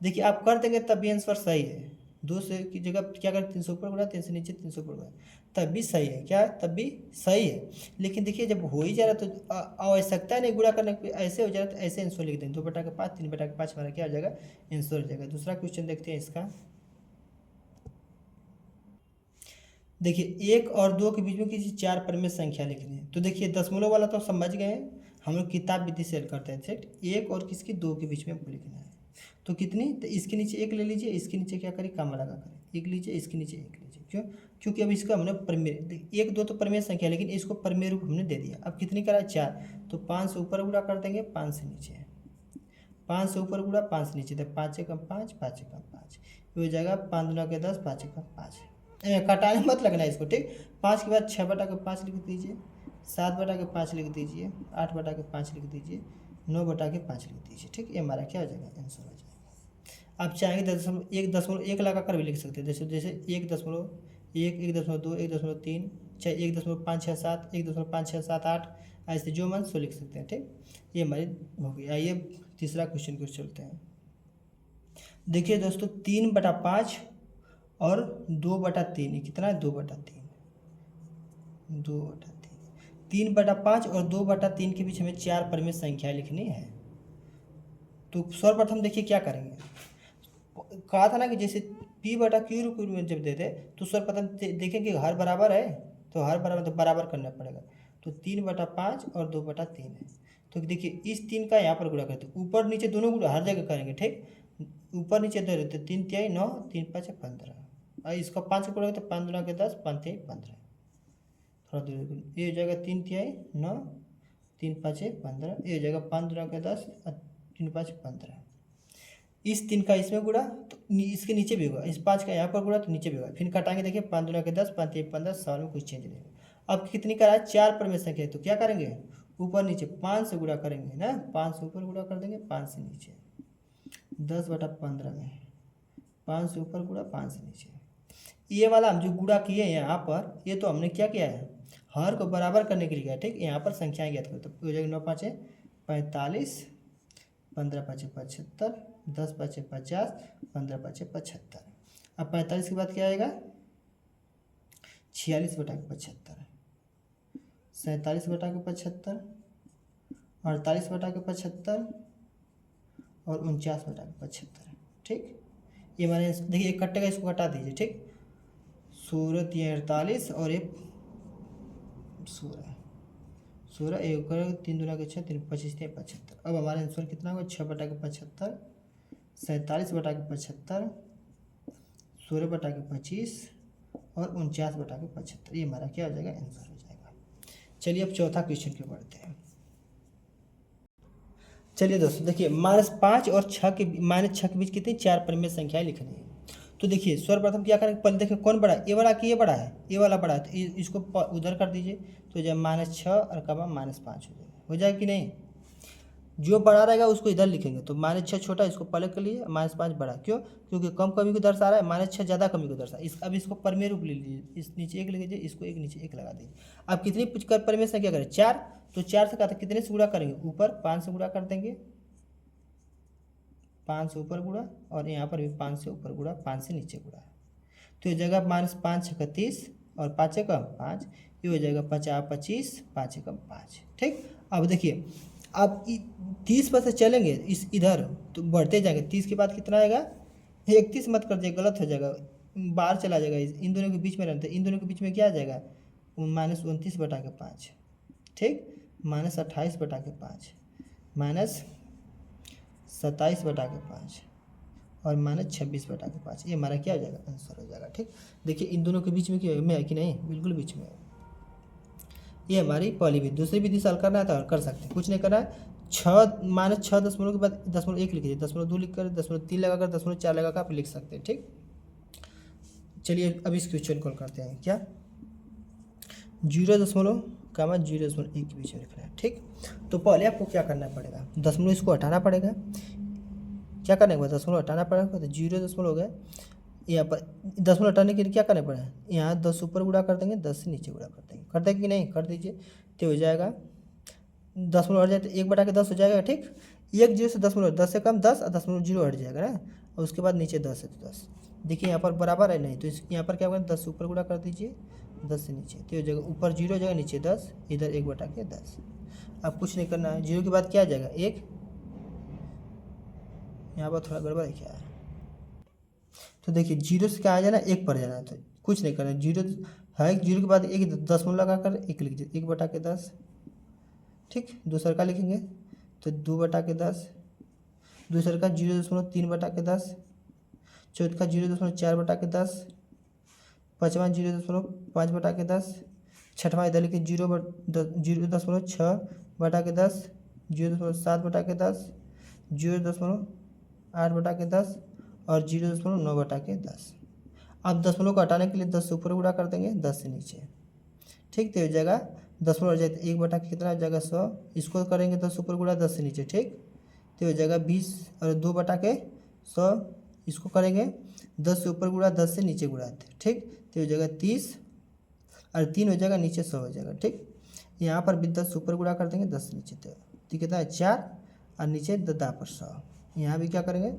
देखिए आप कर देंगे तब भी आंसर सही है। 2 से की जगह क्या करें? 3 से ऊपर गुणा, 3 से नीचे, 3 से ऊपर गुणा, तब भी सही है। क्या? तब भी सही है। लेकिन देखिए जब हो ही जा रहा तो आवश्यकता नहीं गुणा करने की, ऐसे हो जा रहा तो ऐसे आंसर लिख दें। 2/5, 3/5 हमारा क्या हो जाएगा? आंसर हो जाएगा। दूसरा क्वेश्चन देखते हैं इसका। देखिए 1 और 2 के बीच में किसी 4 परिमेय संख्या लिखनी है। तो देखिए दशमलव वाला तो समझ गए हैं, हम लोग किताब विधि से हल करते हैं। सेट 1 और किसकी? 2 के बीच में हमको लिखना है। तो कितनी? तो इसके नीचे 1 ले लीजिए, इसके नीचे क्या करें? कॉमा लगा करें, 1 लीजिए, इसके नीचे 1 लीजिए। क्यों? क्योंकि अब इसका हमने परिमेय 1 2 तो परिमेय संख्या, लेकिन इसको परिमेय रूप हमने दे दिया। अब कितनी करा? 4, तो 5 से ऊपर गुणा कर देंगे, 5 से नीचे, 5 से ऊपर गुणा, 5 से नीचे, तो 5 से कम 5, 5 से कम 5, ये हो जाएगा 5 दूना के 10, 5 से कम 5। कटाने मत लगना इसको। ठीक, 5 के बाद 6/5 लिख दीजिए, 7/5 लिख दीजिए, 8/5 लिख दीजिए, 9/5 लिख दीजिए। ठीक, ये हमारा क्या हो जाएगा? आंसर हो जाएगा। आप चाहेंगे 1.1 लगा कर भी लिख सकते हैं। जैसे जैसे 1.1, 1.2, 1.3, चाहे 1.567, 1.567, 8, ऐसे जो मन सो लिख सकते हैं। ठीक, ये हमारी हो गई। आइए तीसरा क्वेश्चन को चलते हैं। देखिए दोस्तों 3/5 और 2/3, कितना है 2/3, 2/3, 3/5 और 2/3 के बीच हमें 4 परिमेय संख्या लिखनी है। तो सर्वप्रथम देखिए क्या करेंगे, कहा था ना कि जैसे P/Q रूप में जब देते तो सर्वप्रथम देखें कि हर बराबर है, तो हर बराबर तो बराबर करना पड़ेगा। तो 3/5 और 2/3 है, तो देखिए इस 3 का यहाँ पर गुणा करते, ऊपर नीचे दोनों गुणा हर जगह करेंगे। ठीक, ऊपर नीचे दे देते, 3 तिहाई 9, 3 5 15, और इसका 5 का गुणा करते 5 गुणा के 10, 5 तिहाई 15, थोड़ा दूर ये हो जाएगा 3 तिहाई 9, 3 5 15, ये हो जाएगा 5 गुणा के 10, 3 5 15। इस 3 का इसमें गुणा तो इसके नीचे भी होगा, इस 5 का यहाँ पर गुणा तो नीचे भी होगा, फिर काटाएंगे। देखिए 5 गुणा के 10, 5 तिहाई 15, सवाल में कुछ चेंज नहीं होगा। अब कितनी करा है, 4 परिमेय संख्या, तो क्या करेंगे ऊपर नीचे 5 से गुणा करेंगे ना, 5 से ऊपर गुणा कर देंगे, 5 से नीचे 10/15 में 5 से ऊपर गुणा 5 से नीचे। ये वाला हम जो गुणा किए यहाँ पर, ये तो हमने क्या किया है, हर को बराबर करने के लिए किया। ठीक, यहाँ पर संख्याएं ज्ञात करो, तो हो जाएगा 9 5 45, 15 5 75, 10 5 50, 15 5 75। अब 45 के बाद क्या आएगा, 46/75, 47/75, 48/75 और 49/75। ठीक, ये हमारे देखिए एक कटेगा, इसको घटा दीजिए। ठीक, 16 3 48 और एक 16 एक 3 दूना के 6, 3 25 3 75। अब हमारा आंसर कितना होगा, 6/75, 47/75, 16/25 और 49/75। ये हमारा क्या हो जाएगा, आंसर हो जाएगा। चलिए अब चौथा क्वेश्चन के बढ़ते हैं। चलिए दोस्तों देखिए -5 और -6 के बीच कितनी 4 परिमेय संख्याएं लिखनी है। तो देखिए सर्वप्रथम क्या करेंगे, पहले देखिए कौन बड़ा है, ये वाला कि ये बड़ा है, ये वाला बड़ा है, तो इसको उधर कर दीजिए, तो जब -6 और कमा -5 हो जाएगा कि नहीं। जो बड़ा रहेगा उसको इधर लिखेंगे, तो -6 छोटा, इसको पहले कर लिए, -5 बड़ा, क्यों, क्योंकि कम कमी को दर्शा रहा है, -6 ज़्यादा कमी को दर्शा। अब इसको परिमेय रूप ले लीजिए, इस नीचे 1 लिख लीजिए, इसको एक नीचे 1 लगा दीजिए। अब कितनी परिमेय संख्या करें, 4, तो 4 से कहते कितने से गुणा करेंगे, ऊपर 5 से गुणा कर देंगे, 5 से ऊपर गुणा, और यहाँ पर भी 5 से ऊपर गुणा, 5 से नीचे गुणा, तो ये जगह -5 × 30 और 5 × 5, ये हो जाएगा 50 25, 5 × 5। ठीक, अब देखिए अब 30 पर से चलेंगे इस इधर तो बढ़ते जाएंगे, 30 के बाद कितना आएगा, 31 मत कर दिए, गलत हो जाएगा, बाहर चला जाएगा, इन दोनों के बीच में रहते, इन दोनों के बीच में क्या आ जाएगा, -29/5। ठीक, -28/5, -27/5 और -26/5। ये हमारा क्या हो जाएगा, आंसर हो जाएगा। ठीक, देखिए इन दोनों के बीच में क्या में है कि नहीं, बिल्कुल बीच में है। ये हमारी पहली विधि। दूसरी विधि सॉल्व करना है तो कर सकते हैं, कुछ नहीं करना है। 6 -6 दशमलव के बाद 0.1 लिखिए, 0.2 लिख कर 0.3 लगाकर 0.4 लगाकर आप लिख सकते हैं। ठीक, चलिए अब इस क्वेश्चन को करते हैं। क्या 0.0.1 के बीच में लिखना है। ठीक, तो पहले आपको क्या करना पड़ेगा, दशमलव इसको हटाना पड़ेगा। क्या करने के बाद दशमलव हटाना पड़ेगा, तो 0 हो गया। यहाँ पर दशमलव हटाने के लिए क्या करना पड़ेगा, यहाँ 10 ऊपर गुणा कर देंगे, 10 से नीचे गुणा कर देंगे, कर देंगे कि नहीं, कर दीजिए, तो हो जाएगा दशमलव हट जाए तो 1/10 हो जाएगा। ठीक, 1 0 से दशमलव 10 से कम 10 और 0.0 हट जाएगा ना, और उसके बाद नीचे 10 है तो 10। देखिए यहाँ पर बराबर है नहीं, तो यहाँ पर क्या होगा, 10 ऊपर गुणा कर दीजिए, 10 से नीचे, तो हो जाएगा ऊपर 0 हो जाएगा, नीचे 10, इधर 1/10। अब कुछ नहीं करना है, 0 के बाद क्या आ जाएगा 1, यहाँ पर थोड़ा गड़बड़ है क्या है, तो देखिए 0 से क्या आ जाना, 1 पर जाना है, तो कुछ नहीं करना, 0 है, 0 के बाद 1 दशमलव लगाकर 1 लिख दीजिए, 1/10। ठीक, दूसरा का लिखेंगे तो 2/10, दूसरा का 0.3/10, चौथा 0.4/10, पाँचवा 0.5/10, छठवां इधर लिखिए 0.6/10, 0.7/10, 0.8/10 और 0.9/10। अब दशमलव को हटाने के लिए 10 से ऊपर गुणा कर देंगे, 10 से नीचे। ठीक, तो हो जाएगा दशमलव हो जाए तो 1/, कितना हो जाएगा 100, इसको करेंगे 10 ऊपर गुणा 10 से नीचे। ठीक, तो हो जाएगा 20 और 2/100, इसको करेंगे 10 से ऊपर गुणा 10 से नीचे गुणा। ठीक, तो हो जाएगा 30 और 3 हो जाएगा नीचे 100 हो जाएगा। ठीक, यहाँ पर भी 10 ऊपर गुणा कर देंगे 10 नीचे, तो कितना है 4 और नीचे 10 पर 100। यहाँ भी क्या करेंगे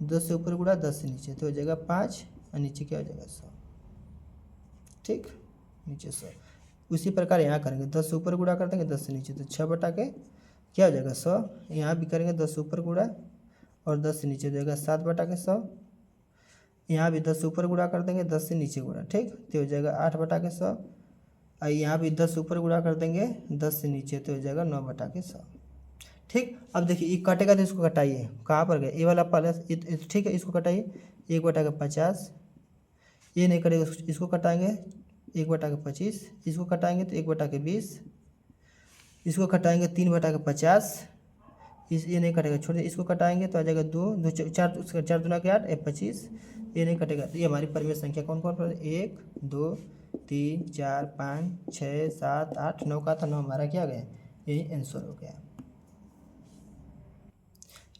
10 से ऊपर गुणा 10 से नीचे, तो हो जाएगा 5 और नीचे क्या हो जाएगा 100। ठीक, नीचे 100। उसी प्रकार यहाँ करेंगे 10 से ऊपर गुणा कर देंगे 10 से नीचे, तो 6 बटा के क्या हो जाएगा 100। यहाँ भी करेंगे 10 से ऊपर गुणा और 10 से नीचे हो जाएगा 7 बटा के 100। यहाँ भी 10 से ऊपर गुणा कर देंगे 10 से नीचे गुणा, ठीक, तो हो जाएगा 8 बटा के 100। और यहाँ भी 10 से ऊपर गुणा कर देंगे 10 से नीचे, तो हो जाएगा 9 बटा के 100। ठीक, अब देखिए ये कटेगा तो इसको कटाइए, कहाँ पर गए ये वाला प्लस, ठीक है, इसको कटाइए 1 बटा के 50, ये नहीं कटेगा इसको कटाएंगे 1 बटा के 25, इसको कटाएंगे तो 1 बटा के 20, इसको कटाएंगे 3 बटा के 50, ये नहीं कटेगा, छोड़ इसको कटाएंगे तो आ जाएगा 2 4 दूना के 8 25, ये नहीं कटेगा। तो ये हमारी परिमेय संख्या कौन कौन पर 1 2 3 4 5 6 7 8 9 का था, 9 हमारा क्या गया, यही आंसर हो गया।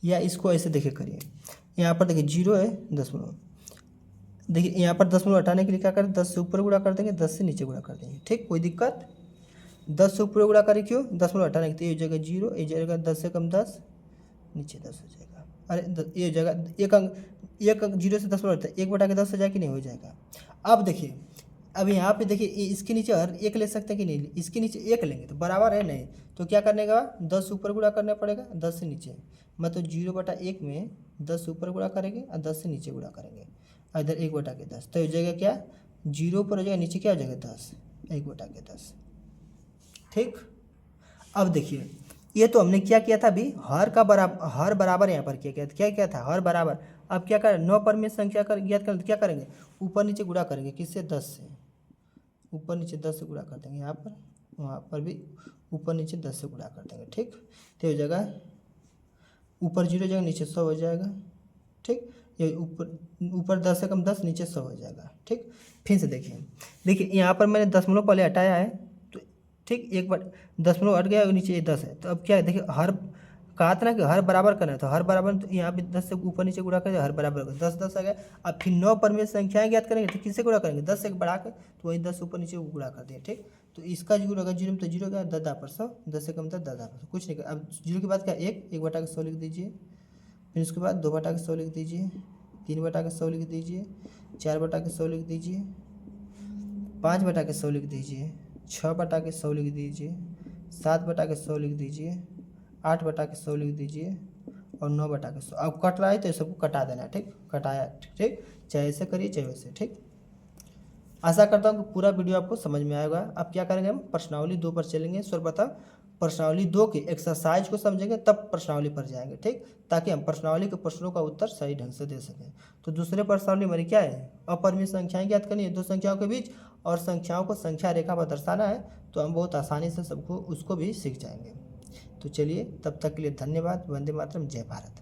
या इसको ऐसे देखिए करिए, यहाँ पर देखिए 0 है दशमलव, देखिए यहाँ पर दशमलव हटाने के लिए क्या करें 10 से ऊपर गुणा कर देंगे 10 से नीचे गुणा कर देंगे। ठीक, कोई दिक्कत, 10 से ऊपर गुणा करें क्यों, दशमलव हटाने के, तो ये हो जाएगा 0, ये जाएगा 10 से कम 10, नीचे 10 हो जाएगा। अरे ये हो जाएगा एक अंक 0 से दशमलव हटता है 1 बटा के 10 हो जाएगा कि नहीं, हो जाएगा। अब देखिए, अब यहाँ पे देखिए इसके नीचे हर एक ले सकते हैं कि नहीं, इसके नीचे एक लेंगे तो बराबर है नहीं, तो क्या करने का 10 ऊपर गुणा करना पड़ेगा 10 से नीचे, मतलब 0 बटा 1 में 10 ऊपर गुणा करेंगे और 10 से नीचे गुणा करेंगे, इधर 1 बटा के 10, तो हो जाएगा क्या 0 पर हो जाएगा, नीचे क्या हो जाएगा 10, 1 बटा के 10। ठीक, अब देखिए ये तो हमने क्या किया था अभी, हर बराबर यहाँ पर क्या था हर बराबर। अब क्या करें 9 पर में संख्या ज्ञात करें, क्या करेंगे ऊपर नीचे गुणा करेंगे, किससे 10 से, ऊपर नीचे 10 से गुणा कर देंगे, यहाँ पर वहाँ पर भी ऊपर नीचे 10 से गुणा कर देंगे। ठीक, तो हो जाएगा ऊपर 0 हो जाएगा नीचे 100 हो जाएगा। ठीक, ये ऊपर 10 से कम 10 नीचे 100 हो जाएगा। ठीक, फिर से देखिए यहाँ पर मैंने दशमलव पहले हटाया है, तो ठीक एक बार दशमलव हट गया और नीचे ये 10 है, तो अब क्या है देखिए हर कहा था ना कि हर बराबर करना है, तो हर बराबर तो यहाँ भी 10 से ऊपर नीचे गुणा करेंगे, हर बराबर 10 10 आ गया। अब फिर 9 पर में संख्याएं ज्ञात करेंगे तो किससे गुणा करेंगे 10 से बढ़ा के, तो वही 10 ऊपर नीचे गुणा कर दें। ठीक, तो इसका जो होगा 0 में तो 0 का 10 पर 100, 10 से कम 10 10 पर 100, कुछ नहीं कर। अब 0 के बाद क्या 1 बटा के 100 लिख दीजिए, फिर उसके बाद 2 बटा के 100 लिख दीजिए, 3 बटा के 100 लिख दीजिए, 4 बटा के 100 लिख दीजिए, 5 बटा के 100 लिख दीजिए, 6 बटा के 100 लिख दीजिए, 7 बटा के 100 लिख दीजिए, 8 बटा के 100 लिख दीजिए और 9 बटा के 100। अब कट रहा है तो सबको कटा देना है। ठीक, कटाया, ठीक, चाहे ऐसे करिए चाहे वैसे। ठीक, आशा करता हूँ कि पूरा वीडियो आपको समझ में आएगा। अब क्या करेंगे हम प्रश्नावली 2 पर चलेंगे, सर्वप्रथम प्रश्नावली 2 के एक्सरसाइज को समझेंगे तब प्रश्नावली पर जाएंगे। ठीक, ताकि हम प्रश्नावली के प्रश्नों का उत्तर सही ढंग से दे सकें। तो दूसरे प्रश्नावली हमारी क्या है, अपरिमेय संख्याएं ज्ञात करनी है दो संख्याओं के बीच, और संख्याओं को संख्या रेखा पर दर्शाना है, तो हम बहुत आसानी से सबको उसको भी सीख जाएंगे। तो चलिए तब तक के लिए धन्यवाद। वंदे मातरम, जय भारत।